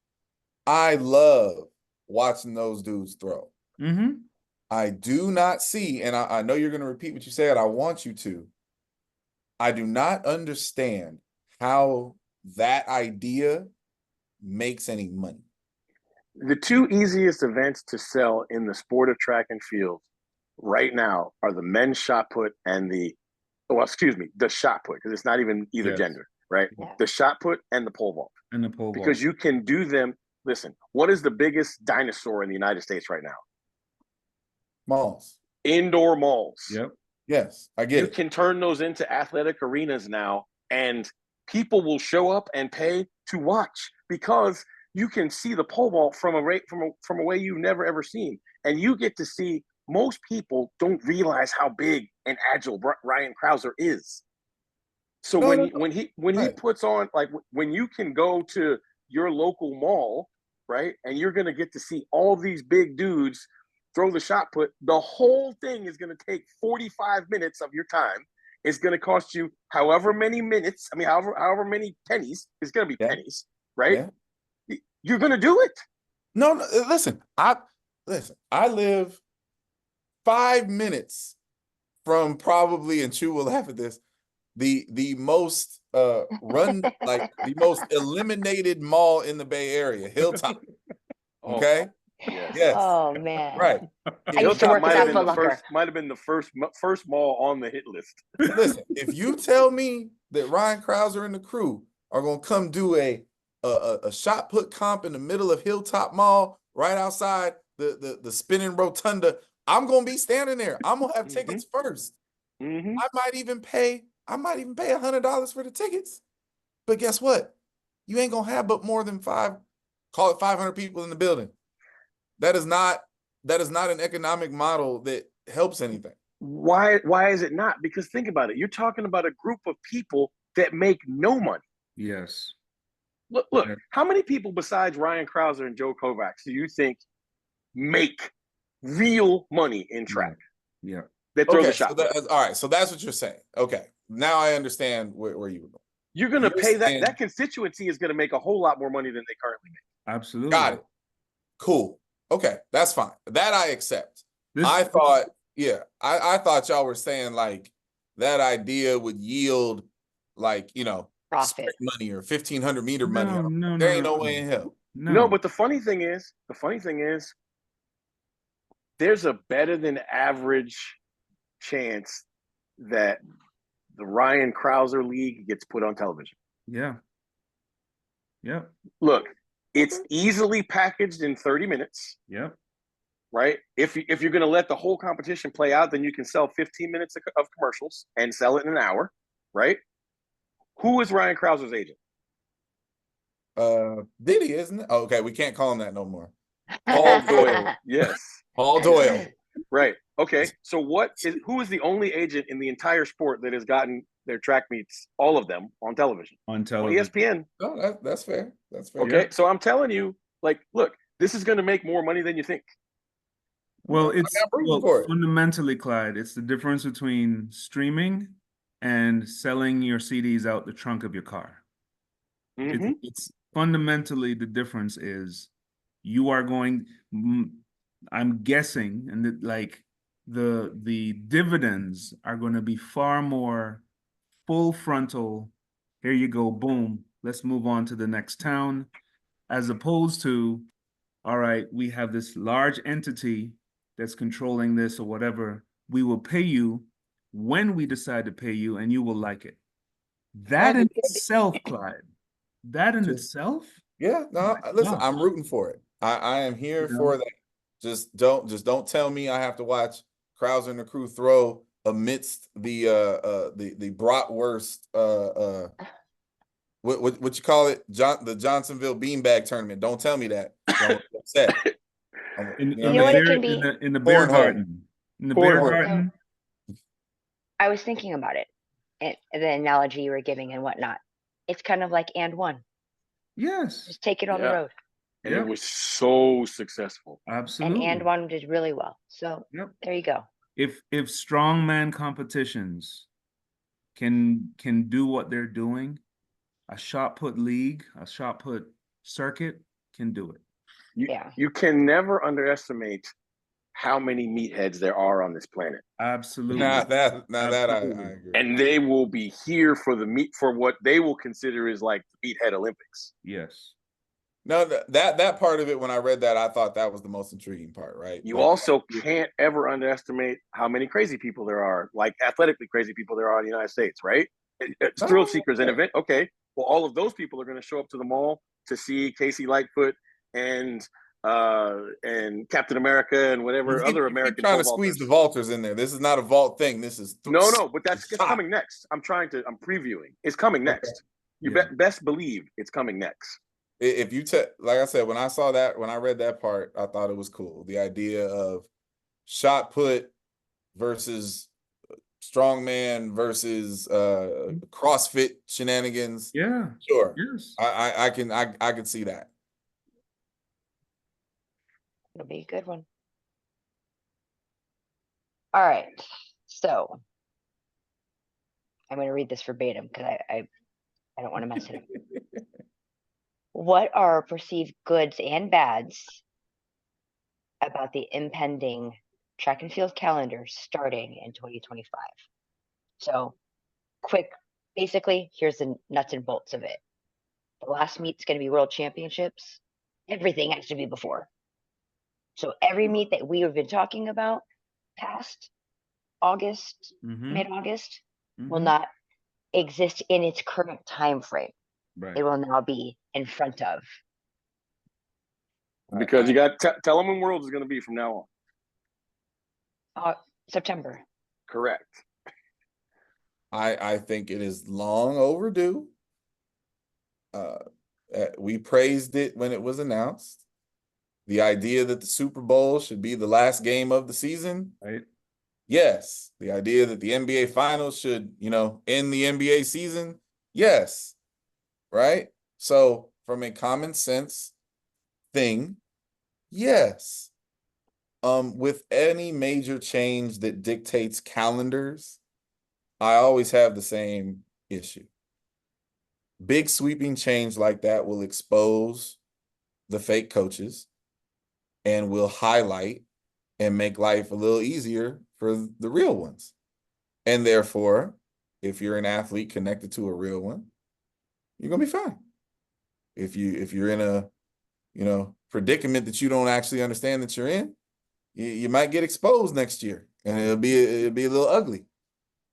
I love watching those dudes throw. Mm-hmm. I do not see, and I know you're going to repeat what you said. I want you to. I do not understand how that idea makes any money. The two easiest events to sell in the sport of track and field right now are the men's shot put and the shot put, because it's not even either gender, right? Yeah. The shot put and the pole vault. And the pole Because vault. you can do them. Listen, what is the biggest dinosaur in the United States right now? Malls. Indoor malls. Yep. Yes, I get You it. can turn those into athletic arenas now, and people will show up and pay to watch because you can see the pole vault from a way you've never ever seen, and you get to see. Most people don't realize how big and agile Ryan Krauser is. So when he puts on, like, when you can go to your local mall, right, and you're gonna get to see all these big dudes throw the shot put, the whole thing is gonna take 45 minutes of your time. It's gonna cost you however many minutes. I mean, however many pennies. It's gonna be pennies, right? Yeah. You're gonna do it. No, listen. I live 5 minutes from probably, and Chu will laugh at this, the most the most eliminated mall in the Bay Area, Hilltop. Okay. Yes. Oh man. Right. I used to work at that Foot Locker. Might have been the first mall on the hit list. Listen, if you tell me that Ryan Krauser and the crew are gonna come do a shot put comp in the middle of Hilltop Mall, right outside the spinning rotunda, I'm gonna be standing there. I'm gonna have tickets first. I might even pay $100 for the tickets. But guess what? You ain't gonna have but more than 500 people in the building. That is not an economic model that helps anything. Why is it not? Because think about it. You're talking about a group of people that make no money. Yes. Look, how many people besides Ryan Krauser and Joe Kovacs do you think make real money in track? Yeah. That throw the shot. All right, so that's what you're saying. Okay, now I understand where you were going. You're going to pay that constituency is going to make a whole lot more money than they currently make. Absolutely. Got it. Cool. Okay, that's fine. That I accept. I thought y'all were saying like that idea would yield like, profit money or 1,500 meter money. No, there ain't no way in hell. No, but the funny thing is, there's a better than average chance that the Ryan Krauser League gets put on television. Yeah. Yeah. Look, it's easily packaged in 30 minutes. Yep. Right? If you're going to let the whole competition play out, then you can sell 15 minutes of commercials and sell it in an hour, right? Who is Ryan Krauser's agent? Diddy, isn't it? Oh, okay, we can't call him that no more. Paul Doyle. Yes. Paul Doyle. Right. Okay. So who is the only agent in the entire sport that has gotten their track meets, all of them, on television? On television. ESPN. Oh, that's fair. That's fair. Okay. So I'm telling you, like, look, this is going to make more money than you think. Well, fundamentally, Clyde, it's the difference between streaming and selling your CDs out the trunk of your car. It's fundamentally, the difference is you are going, I'm guessing, and the dividends are going to be far more full frontal. Here you go, boom, let's move on to the next town, as opposed to, all right, we have this large entity that's controlling this or whatever. We will pay you when we decide to pay you, and you will like it. That in itself, Clyde, itself. Yeah, no, listen, I'm rooting for it. I am here for that. Just don't tell me I have to watch Krauser and the crew throw amidst the bratwurst what you call it, the Johnsonville beanbag tournament. Don't tell me that. Don't upset. You know what it can be? In the bear garden. In the bear garden. I was thinking about it, and the analogy you were giving and whatnot. It's kind of like And One. Yes. Just take it on the road. And it was so successful. Absolutely. And One did really well. So there you go. If strongman competitions can do what they're doing, a shot put league, a shot put circuit can do it. You can never underestimate how many meatheads there are on this planet. Absolutely. That I Absolutely. agree. And they will be here for for what they will consider is like the meathead Olympics. Yes. No, that part of it, when I read that, I thought that was the most intriguing part, right? You But also can't ever underestimate how many crazy people there are, like athletically crazy people there are in the United States, right? It's thrill seekers an event. Okay, well, all of those people are going to show up to the mall to see Casey Lightfoot and Captain America and whatever other American trying to squeeze the vaulters in there. This is not a vault thing. This is no, but it's coming next. I'm previewing. It's coming next. You best believe it's coming next. If you like I said, when I read that part, I thought it was cool. The idea of shot put versus strongman versus CrossFit shenanigans. Yeah. Sure. Yes. I can see that. It'll be a good one. All right. So I'm going to read this verbatim because I don't want to mess it up. What are perceived goods and bads about the impending track and field calendar starting in 2025? So quick, basically, here's the nuts and bolts of it. The last meet's going to be World Championships. Everything has to be before. So every meet that we have been talking about past August, mid-August, will not exist in its current time frame. Right. It will now be in front of. Because you got tell them when Worlds is going to be from now on. September. Correct. I think it is long overdue. We praised it when it was announced. The idea that the Super Bowl should be the last game of the season. Right. Yes. The idea that the NBA Finals should, end the NBA season. Yes. Right? So from a common sense thing, yes. With any major change that dictates calendars, I always have the same issue. Big sweeping change like that will expose the fake coaches and will highlight and make life a little easier for the real ones. And therefore, if you're an athlete connected to a real one, you're going to be fine. If you're in a, predicament that you don't actually understand that you're in, you might get exposed next year and it'll be a little ugly.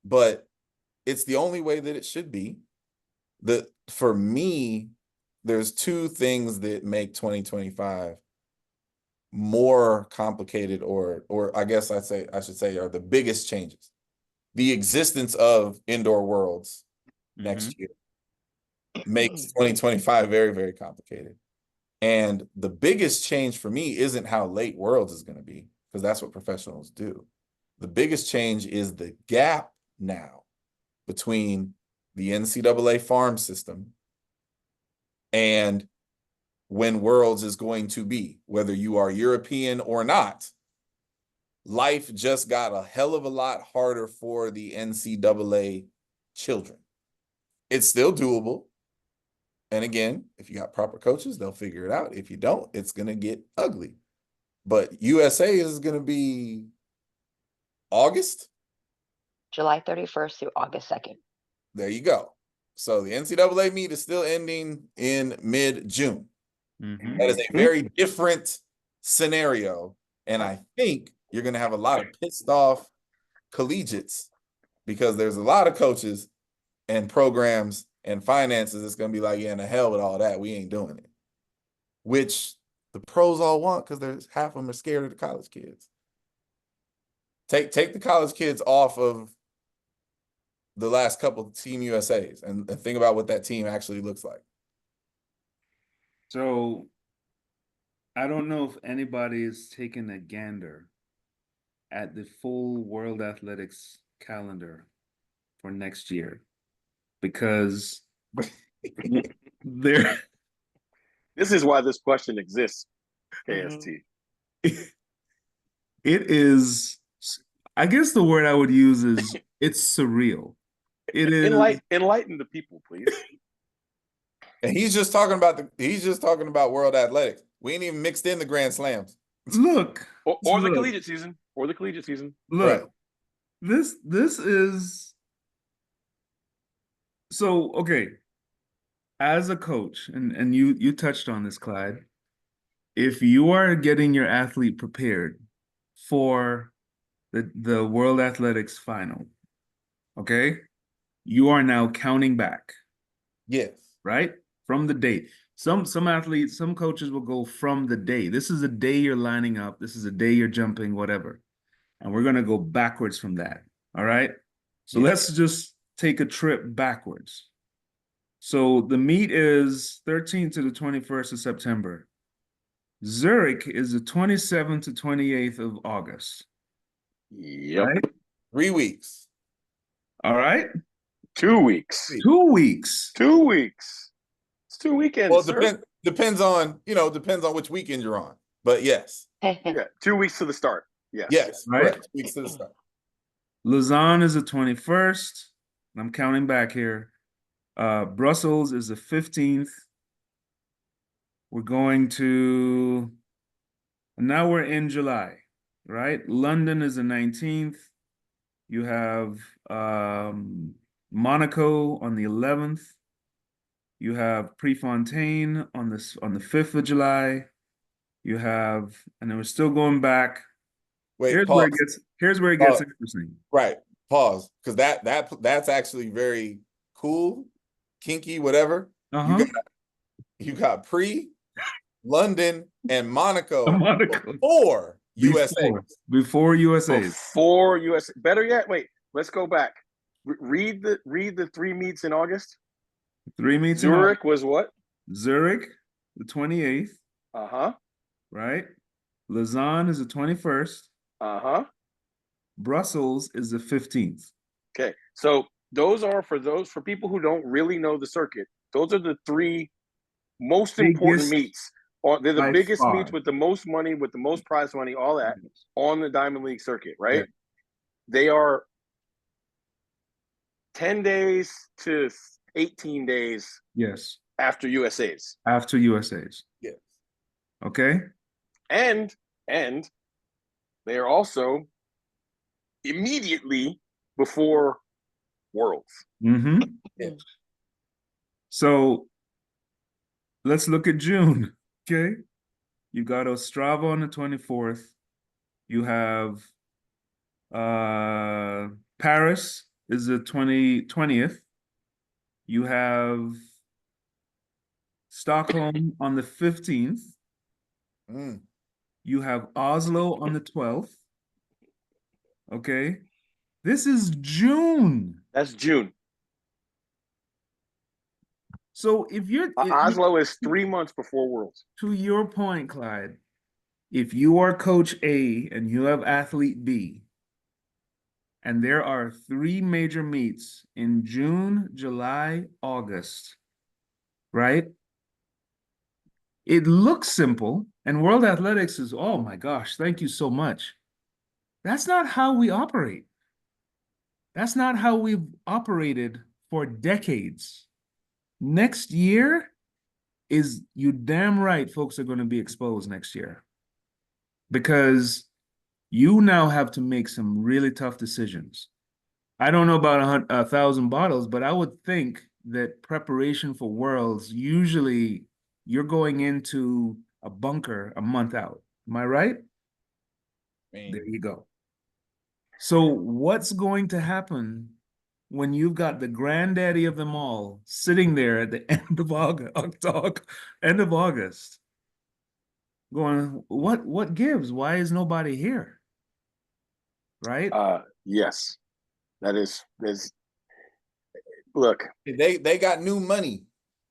But it's the only way that it should be. For me, there's two things that make 2025 more complicated, or I guess I should say are the biggest changes. The existence of indoor worlds next year makes 2025 very, very complicated. And the biggest change for me isn't how late Worlds is going to be, because that's what professionals do. The biggest change is the gap now between the NCAA farm system and when Worlds is going to be, whether you are European or not. Life just got a hell of a lot harder for the NCAA children. It's still doable. And again, if you got proper coaches, they'll figure it out. If you don't, it's going to get ugly. But USA is going to be August? July 31st through August 2nd. There you go. So the NCAA meet is still ending in mid-June. That is a very different scenario. And I think you're going to have a lot of pissed off collegiates, because there's a lot of coaches and programs and finances that's going to be like, yeah, in the hell with all that. We ain't doing it. Which the pros all want, because there's half of them are scared of the college kids. Take the college kids off of the last couple of Team USAs and think about what that team actually looks like. So I don't know if anybody is taking a gander at the full World Athletics calendar for next year, because there. This is why this question exists, KST. It is, I guess the word I would use is, it's surreal. It is enlighten the people, please. And he's just talking about World Athletics. We ain't even mixed in the Grand Slams. Look, or the look, collegiate season, look. Right. This is so okay. As a coach, and you touched on this, Clyde. If you are getting your athlete prepared for the World Athletics final, okay, you are now counting back, Yes. right? From the date. Some athletes, some coaches will go from the day. This is a day you're lining up. This is a day you're jumping, whatever. And we're gonna go backwards from that. All right. So Yeah. let's just take a trip backwards. So the meet is 13th to the 21st of September. Zurich is the 27th to 28th of August. Yep. Right? 3 weeks. All right. 2 weeks. 2 weeks. 2 weeks. It's 2 weekends. Well, sir. depends on which weekend you're on. But yes. Yeah, 2 weeks to the start. Yes. Yes. Right. Correct. 2 weeks to the start. Lausanne is the 21st. I'm counting back here. Brussels is the 15th. We're going to, now we're in July, right? London is the 19th. You have Monaco on the 11th. You have Prefontaine on the 5th of July. You have, and then we're still going back. Wait, Here's pause. where it gets Pause. interesting. Right. Pause. Because that's actually very cool, kinky, whatever. Uh-huh. You got London and Monaco Monaco. before USA. Before USA. Before USA. Better yet, wait. Let's go back. Read the 3 meets in August. 3 meets in Zurich August. was what? Zurich, the 28th. Uh-huh. Right? Lausanne is the 21st. Uh-huh. Brussels is the 15th. Okay. So those are for people who don't really know the circuit. Those are the 3 most important meets. They're the biggest meets with the most money, with the most prize money, all that on the Diamond League circuit, right? Yeah. They are 10 days to 18 days. Yes. After USA's. After USA's. Yes. Okay. And they are also immediately before Worlds. Mm-hmm. Yeah. So let's look at June. Okay. You got Ostrava on the 24th. You have Paris is the 20th. You have Stockholm on the 15th. You have Oslo on the 12th. Okay. This is June. That's June. So if you're Oslo is 3 months before Worlds. To your point, Clyde, if you are coach A and you have athlete B, and there are 3 major meets in June, July, August, right? It looks simple, and World Athletics is, oh my gosh, thank you so much. That's not how we operate. That's not how we've operated for decades. Next year is, you damn right, folks are going to be exposed next year. Because you now have to make some really tough decisions. I don't know about 1,000 bottles, but I would think that preparation for Worlds, usually you're going into a bunker a month out. Am I right? There you go. So what's going to happen when you've got the granddaddy of them all sitting there at the end of August, going, what gives? Why is nobody here? Right? Yes. There's look. They got new money.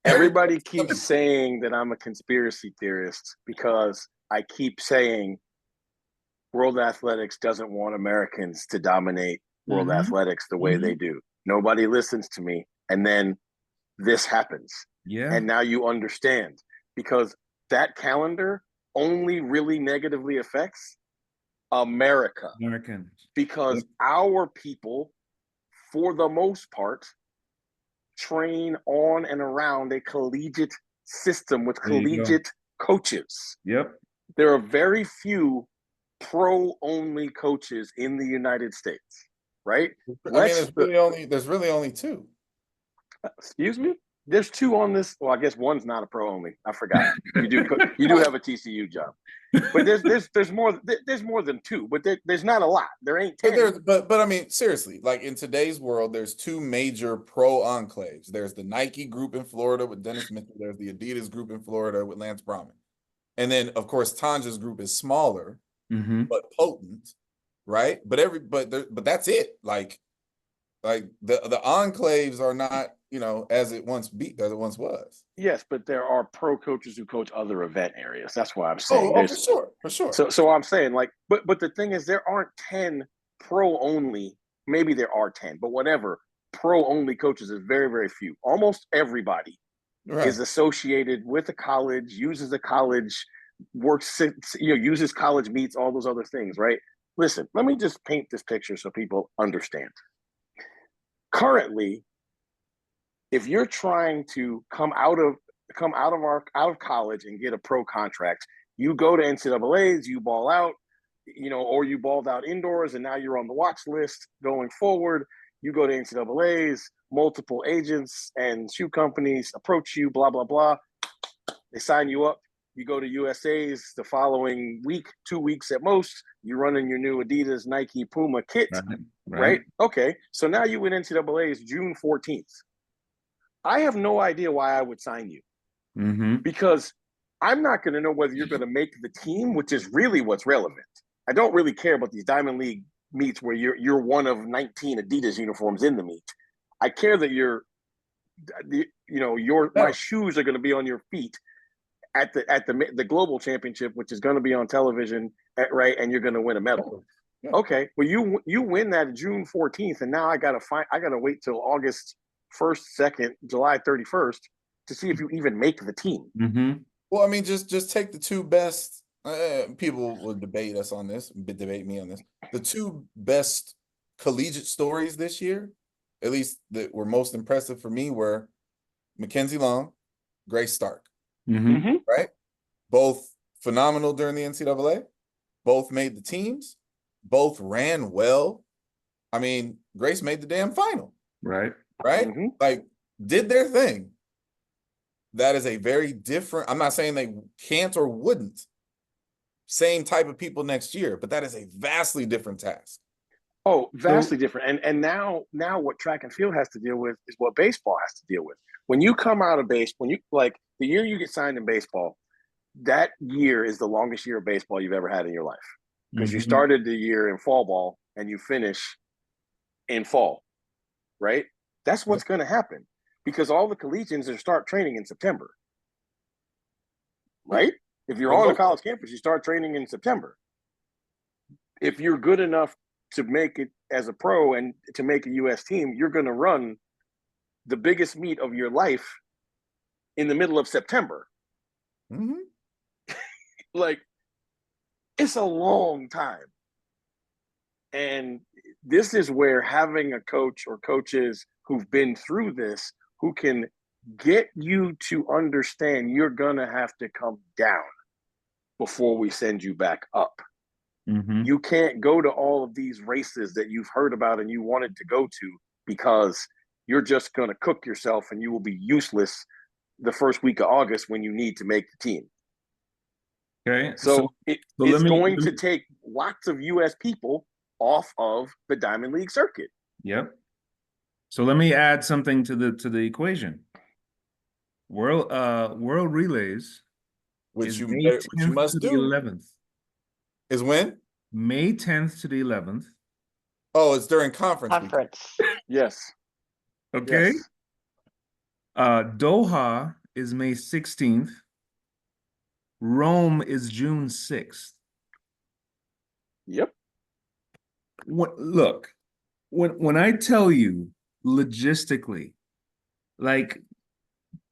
Everybody keeps saying that I'm a conspiracy theorist because I keep saying World Athletics doesn't want Americans to dominate World Athletics the way they do. Nobody listens to me. And then this happens. Yeah. And now you understand, because that calendar only really negatively affects Americans. Because our people, for the most part, train on and around a collegiate system with collegiate coaches. Yep. there are very few pro-only coaches in the United States, right? I mean, there's really only two. Excuse me? There's two on this. Well, I guess one's not a pro only. I forgot. You do have a TCU job, but there's more than two. But there's not a lot. There ain't 10. But I mean, seriously, like in today's world, there's two major pro enclaves. There's the Nike group in Florida with Dennis Mitchell. There's the Adidas group in Florida with Lance Browman, and then of course Tanja's group is smaller but potent, right? But that's it. Like the enclaves are not, as it once was. Yes, but there are pro coaches who coach other event areas. That's why I'm saying. Oh, for sure. So I'm saying, like, but the thing is, there aren't 10 pro only. Maybe there are 10, but whatever. Pro only coaches is very, very few. Almost everybody is associated with a college, uses a college, works, uses college meets, all those other things, right? Listen, let me just paint this picture so people understand. Currently, if you're trying to come out of college and get a pro contract, you go to NCAA's, you ball out, or you balled out indoors and now you're on the watch list going forward. You go to NCAA's, multiple agents and shoe companies approach you, blah, blah, blah. They sign you up. You go to USA's the following week, 2 weeks at most. You run in your new Adidas, Nike, Puma kit, right? Okay, so now you win NCAA's June 14th. I have no idea why I would sign you because I'm not going to know whether you're going to make the team, which is really what's relevant. I don't really care about these Diamond League meets where you're one of 19 Adidas uniforms in the meet. I care that my shoes are going to be on your feet at the global championship, which is going to be on television, right? And you're going to win a medal. Yeah. Okay, well you win that June 14th, and now I got to wait till August 1st, 2nd, July 31st to see if you even make the team. Well, I mean, just take the two best. People will debate me on this. The two best collegiate stories this year, at least that were most impressive for me, were Mackenzie Long, Grace Stark. Right? Both phenomenal during the NCAA. Both made the teams. Both ran well. I mean, Grace made the damn final. Right? Like, did their thing. That is a very different, I'm not saying they can't or wouldn't. Same type of people next year, but that is a vastly different task. Oh, vastly different. And now what track and field has to deal with is what baseball has to deal with. When you come out of baseball, the year you get signed in baseball, that year is the longest year of baseball you've ever had in your life. Because you started the year in fall ball and you finish in fall, right? That's what's going to happen because all the collegians start training in September, right? If you're on a college campus, you start training in September. If you're good enough to make it as a pro and to make a U.S. team, you're going to run the biggest meet of your life in the middle of September. Like, it's a long time. And this is where having a coach or coaches who've been through this, who can get you to understand you're going to have to come down before we send you back up. You can't go to all of these races that you've heard about and you wanted to go to because you're just going to cook yourself and you will be useless the first week of August when you need to make the team. Okay. So it's going to take lots of U.S. people off of the Diamond League circuit. Yep. So let me add something to the equation. World Relays, which you must do. 11th. Is when? May 10th to the 11th. Oh, it's during conference. Yes. Okay. Yes. Doha is May 16th. Rome is June 6th. Yep. Look, when I tell you logistically, like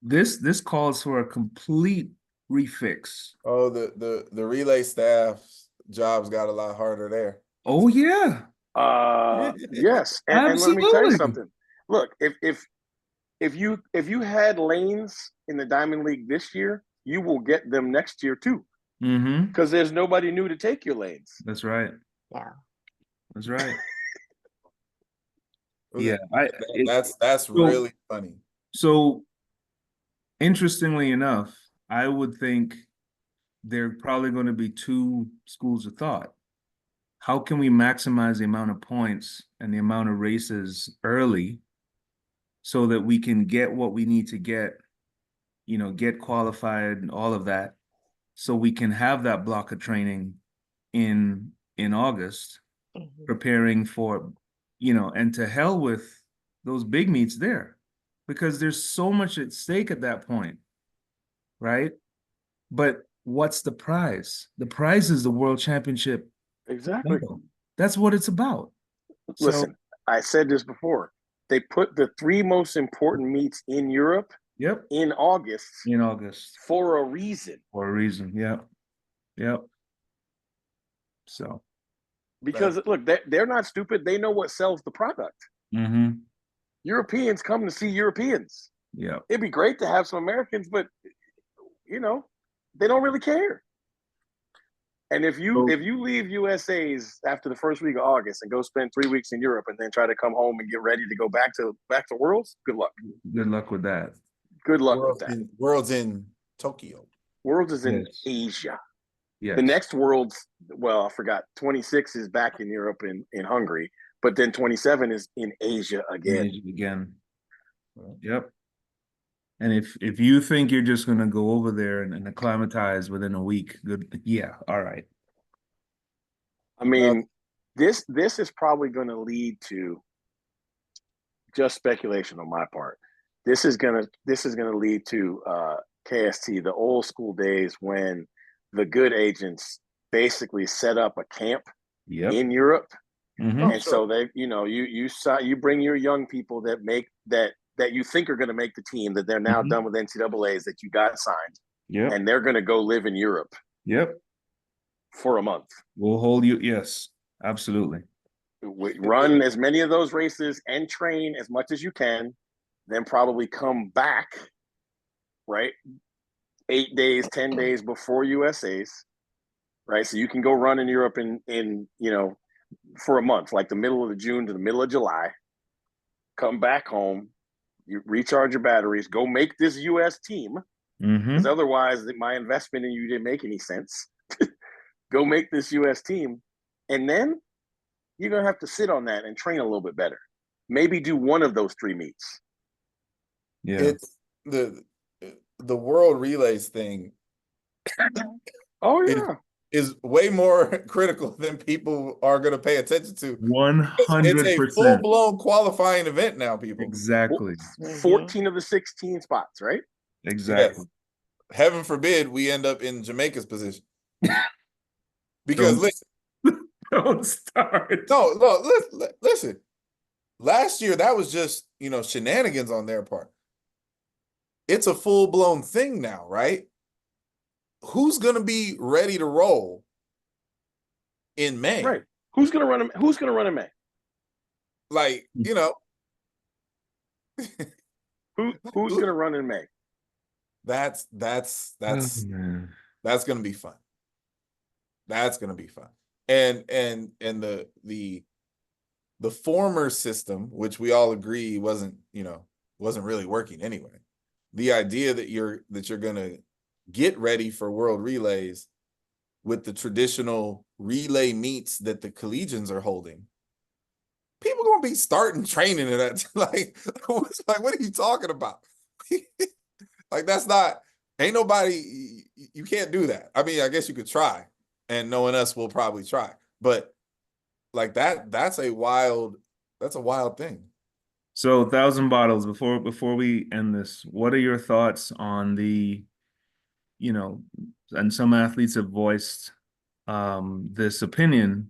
this calls for a complete refix. Oh, the relay staff's job's got a lot harder there. Oh yeah. Yes. And let me tell you something. Look, if you had lanes in the Diamond League this year, you will get them next year too. Mm-hmm. because there's nobody new to take your lanes. That's right. Yeah. That's right. Yeah, that's really funny. So interestingly enough, I would think there are probably going to be two schools of thought. How can we maximize the amount of points and the amount of races early so that we can get what we need to get, get qualified and all of that, so we can have that block of training in August, preparing for, and to hell with those big meets there, because there's so much at stake at that point, right? But what's the prize? The prize is the world championship. Exactly. That's what it's about. Listen, I said this before. They put the 3 most important meets in Europe in August. In August. For a reason. Yep. So. Because look, they're not stupid. They know what sells the product. Mm-hmm. Europeans come to see Europeans. Yeah. It'd be great to have some Americans, but they don't really care. And if you leave USA's after the first week of August and go spend 3 weeks in Europe and then try to come home and get ready to go back to Worlds, good luck. Good luck with that. Good luck with that. Worlds in Tokyo. Worlds is in Asia. Yes. The next Worlds, I forgot. 26 is back in Europe in Hungary, but then 27 is in Asia again. Yep. And if you think you're just gonna go over there and acclimatize within a week, good, all right. I mean, this is probably going to lead to just speculation on my part. This is gonna lead to KST, the old school days when the good agents basically set up a camp in Europe, and so they, you bring your young people that you think are going to make the team, that they're now done with NCAAs, that you got signed, and they're going to go live in Europe. For a month. We'll hold you. Yes, absolutely. Run as many of those races and train as much as you can, then probably come back, right? 8 days, 10 days before USA's, right? So you can go run in Europe in for a month, like the middle of June to the middle of July. Come back home, you recharge your batteries, go make this US team, because otherwise my investment in you didn't make any sense. Go make this US team, and then you're going to have to sit on that and train a little bit better. Maybe do one of those 3 meets. Yeah. It's the World Relays thing. Is way more critical than people are going to pay attention to. 100%. It's a full-blown qualifying event now, people. Exactly. 14 of the 16 spots, right? Exactly. Yes. Heaven forbid we end up in Jamaica's position. Because listen. Don't start. No, listen. Last year, that was just, shenanigans on their part. It's a full-blown thing now, right? Who's going to be ready to roll in May? Right. Who's going to run in May? Like, who's going to run in May? That's going to be fun. That's going to be fun. And the former system, which we all agree wasn't really working anyway. The idea that you're going to get ready for World Relays with the traditional relay meets that the collegians are holding. People going to be starting training in that. Like, what are you talking about? Like, ain't nobody, you can't do that. I mean, I guess you could try, and knowing us, we'll probably try. But like that's a wild thing. So 1,000 bottles before we end this, what are your thoughts on the, and some athletes have voiced this opinion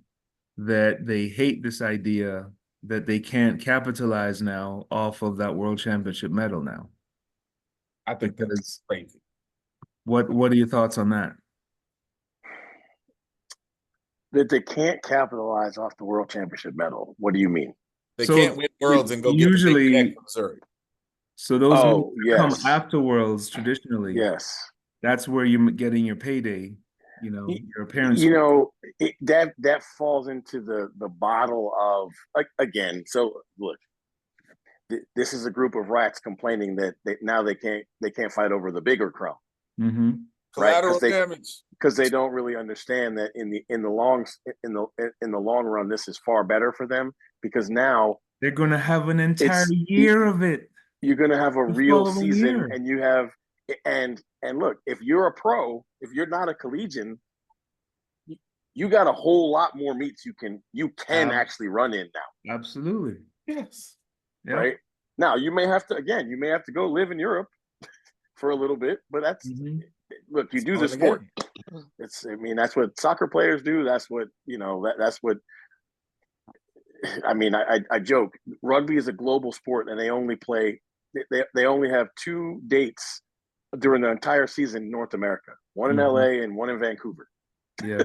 that they hate this idea that they can't capitalize now off of that world championship medal now. I think that's crazy. What are your thoughts on that? That they can't capitalize off the world championship medal. What do you mean? They can't win worlds and go get the big check from Missouri. So those come after worlds traditionally. Yes. That's where you're getting your payday. your parents. That falls into the bottle of, like, again. So look, this is a group of rats complaining that now they can't fight over the bigger crumb. Mm-hmm. Right? Collateral damage. Because they don't really understand that in the long run, this is far better for them, because now they're going to have an entire year of it. You're going to have a The real following season, year. and you have and look, if you're a pro, if you're not a collegian, you got a whole lot more meets you can actually run in now. Absolutely. Yes. Yep. Right. Now you may have to go live in Europe for a little bit, but that's look, you do the sport. That's what soccer players do. That's what that's what I joke. Rugby is a global sport, and they only have 2 dates during the entire season in North America. One in LA and one in Vancouver. Yeah.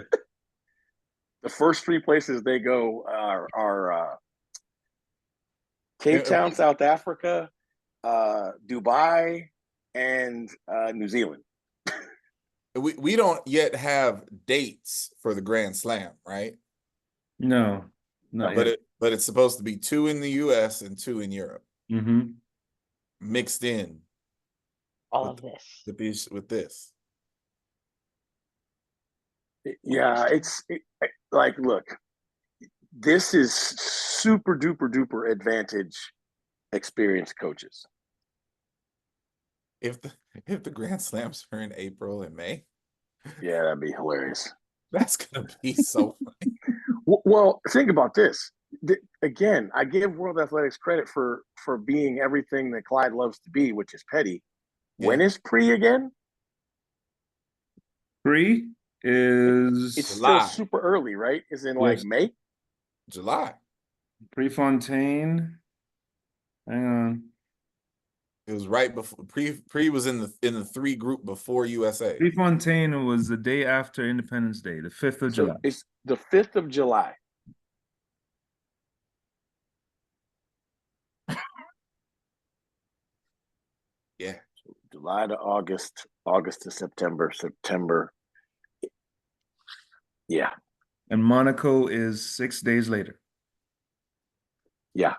The first 3 places they go are Cape Town, South Africa, Dubai, and New Zealand. We don't yet have dates for the Grand Slam, right? No, not yet. But it's supposed to be 2 in the US and 2 in Europe. Mm-hmm. Mixed in. All of this. With this. Yeah, like, look, this is super duper duper advantage experienced coaches. If the Grand Slams are in April and May, yeah, that'd be hilarious. That's gonna be so funny. Well, think about this. Again, I give World Athletics credit for being everything that Clyde loves to be, which is petty. Yeah. When is pre again? Pre is it's July. Still super early, right? Is in like May, July. Prefontaine. Hang on. It was right before pre was in the 3 group before USA. Prefontaine was the day after Independence Day, the 5th of July. It's the 5th of July. Yeah. July to August, August to September, September. Yeah. And Monaco is 6 days later. Yeah.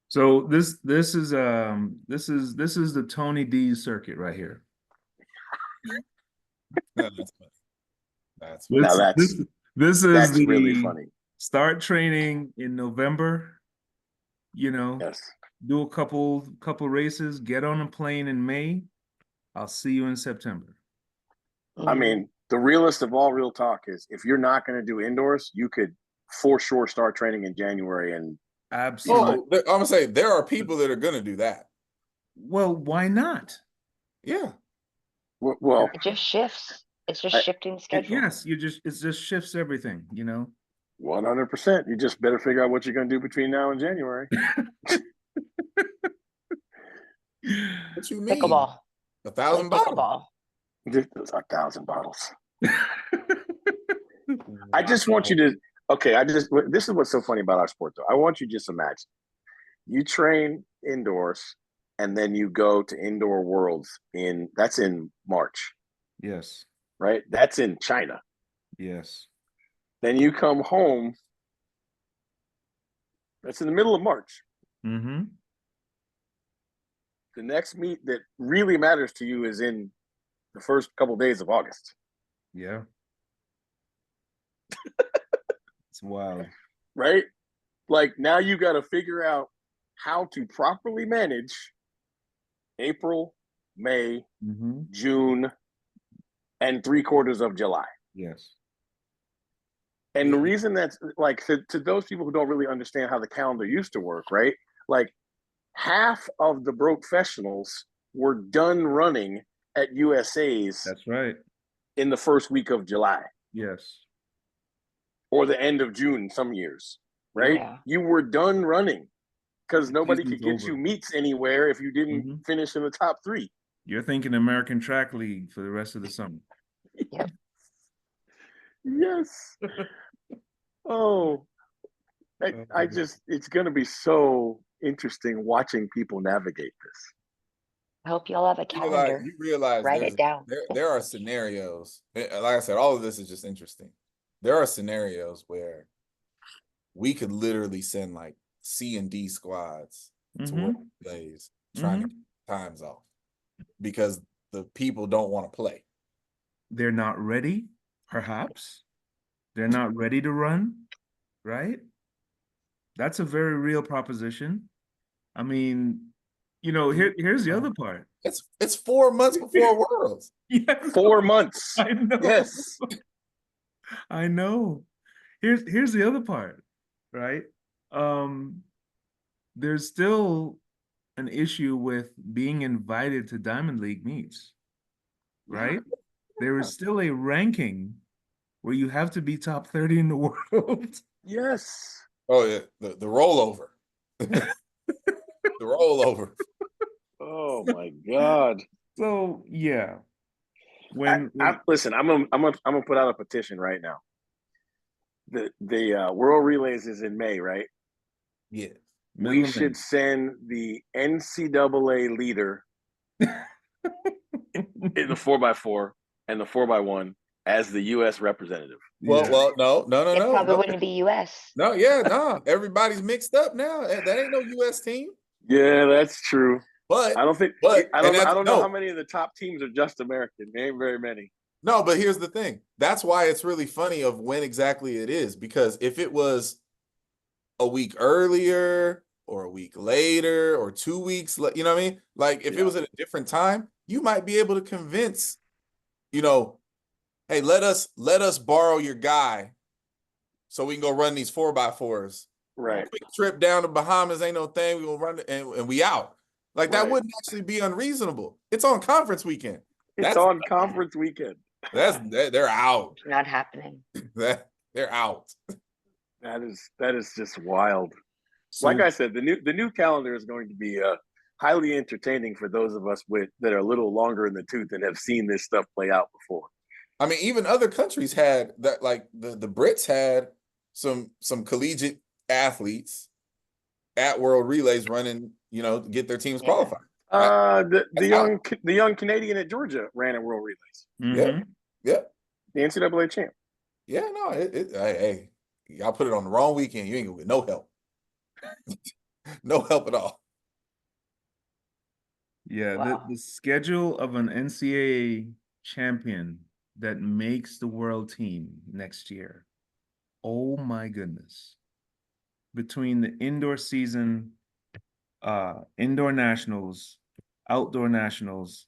So this is the Tony D circuit right here. That's really funny. Start training in November. Yes. Do a couple races, get on a plane in May. I'll see you in September. I mean, the realest of all real talk is, if you're not going to do indoors, you could for sure start training in January. And absolutely. I'm gonna say there are people that are going to do that. Well, why not? Yeah. Well, it just shifts. It's just shifting schedule. Yes, it just shifts everything, 100%. You just better figure out what you're going to do between now and January. What you mean? Pickleball. 1,000 bottles. 1,000 bottles. I just want you to. Okay, this is what's so funny about our sport, though. I want you to just imagine you train indoors, and then you go to Indoor Worlds that's in March. Yes. Right? That's in China. Yes. Then you come home. That's in the middle of March. Mm-hmm. The next meet that really matters to you is in the first couple of days of August. Yeah. It's wild. Right? Like, now you got to figure out how to properly manage April, May, June, and 3/4 of July. Yes. And the reason that's, like, to those people who don't really understand how the calendar used to work, right? Like, half of the professionals were done running at USA's. That's right. In the first week of July. Yes. Or the end of June some years, right? Yeah. You were done running because nobody could get you meets anywhere if you didn't finish in the top 3. You're thinking American Track League for the rest of the summer. Yep. Yes. It's going to be so interesting watching people navigate this. I hope you all have a calendar. You realize Write it down. there are scenarios. Like I said, all of this is just interesting. There are scenarios where we could literally send like C and D squads to work days trying to get times off because the people don't want to play. They're not ready, perhaps. They're not ready to run, right? That's a very real proposition. I mean, you know, here's the other part. It's 4 months before Worlds. Yes. 4 months. I know. Yes. I know. Here's the other part, right? There's still an issue with being invited to Diamond League meets, right? There is still a ranking where you have to be top 30 in the world. Yes. Oh yeah, the rollover. The rollover. Oh my God. So yeah. Listen, I'm gonna put out a petition right now. The World Relays is in May, right? Yeah. We should send the NCAA leader in the 4x4 and the 4x1 as the U.S. representative. Well, no. It probably wouldn't be U.S. No, yeah, no. Everybody's mixed up now. That ain't no U.S. team. Yeah, that's true. But I don't think. But I don't know how many of the top teams are just American. There ain't very many. No, but here's the thing. That's why it's really funny of when exactly it is. Because if it was a week earlier or a week later or 2 weeks, you know what I mean? Like if it was at a different time, you might be able to convince, you know, hey, let us borrow your guy so we can go run these 4x4s. Right. Quick trip down to Bahamas, ain't no thing. We gonna run and we out. Like that wouldn't actually be unreasonable. It's on conference weekend. It's on conference weekend. They're out. Not happening. They're out. That is just wild. So, like I said, the new calendar is going to be highly entertaining for those of us that are a little longer in the tooth and have seen this stuff play out before. I mean, even other countries had that. Like the Brits had some collegiate athletes at World Relays running, you know, to get their teams qualified. The young Canadian at Georgia ran at World Relays. Yeah. The NCAA champ. Yeah, no, hey, y'all put it on the wrong weekend. You ain't gonna get no help. No help at all. Yeah, Wow. the schedule of an NCAA champion that makes the world team next year. Oh my goodness. Between the indoor season, indoor nationals, outdoor nationals,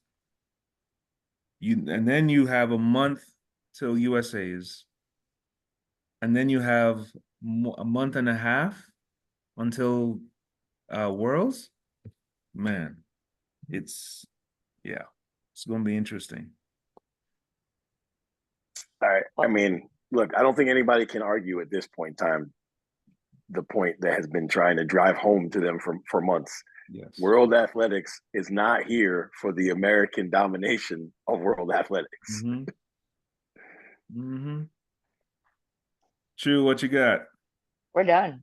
and then you have a month till USA's, and then you have a month and a half until Worlds. Man, it's going to be interesting. All right. I mean, look, I don't think anybody can argue at this point in time the point that has been trying to drive home to them for months. Yes. World athletics is not here for the American domination of world athletics. Chu, what you got? We're done.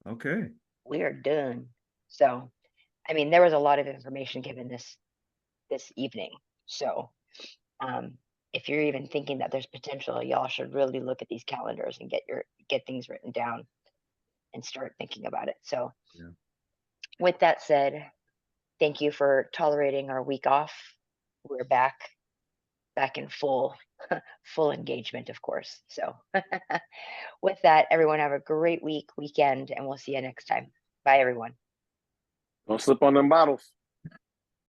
Okay. We are done. So, I mean, there was a lot of information given this evening. So, if you're even thinking that there's potential, y'all should really look at these calendars and get things written down and start thinking about it. So, with that said, thank you for tolerating our week off. We're back in full engagement, of course. So, with that, everyone have a great weekend, and we'll see you next time. Bye, everyone. Don't slip on them bottles.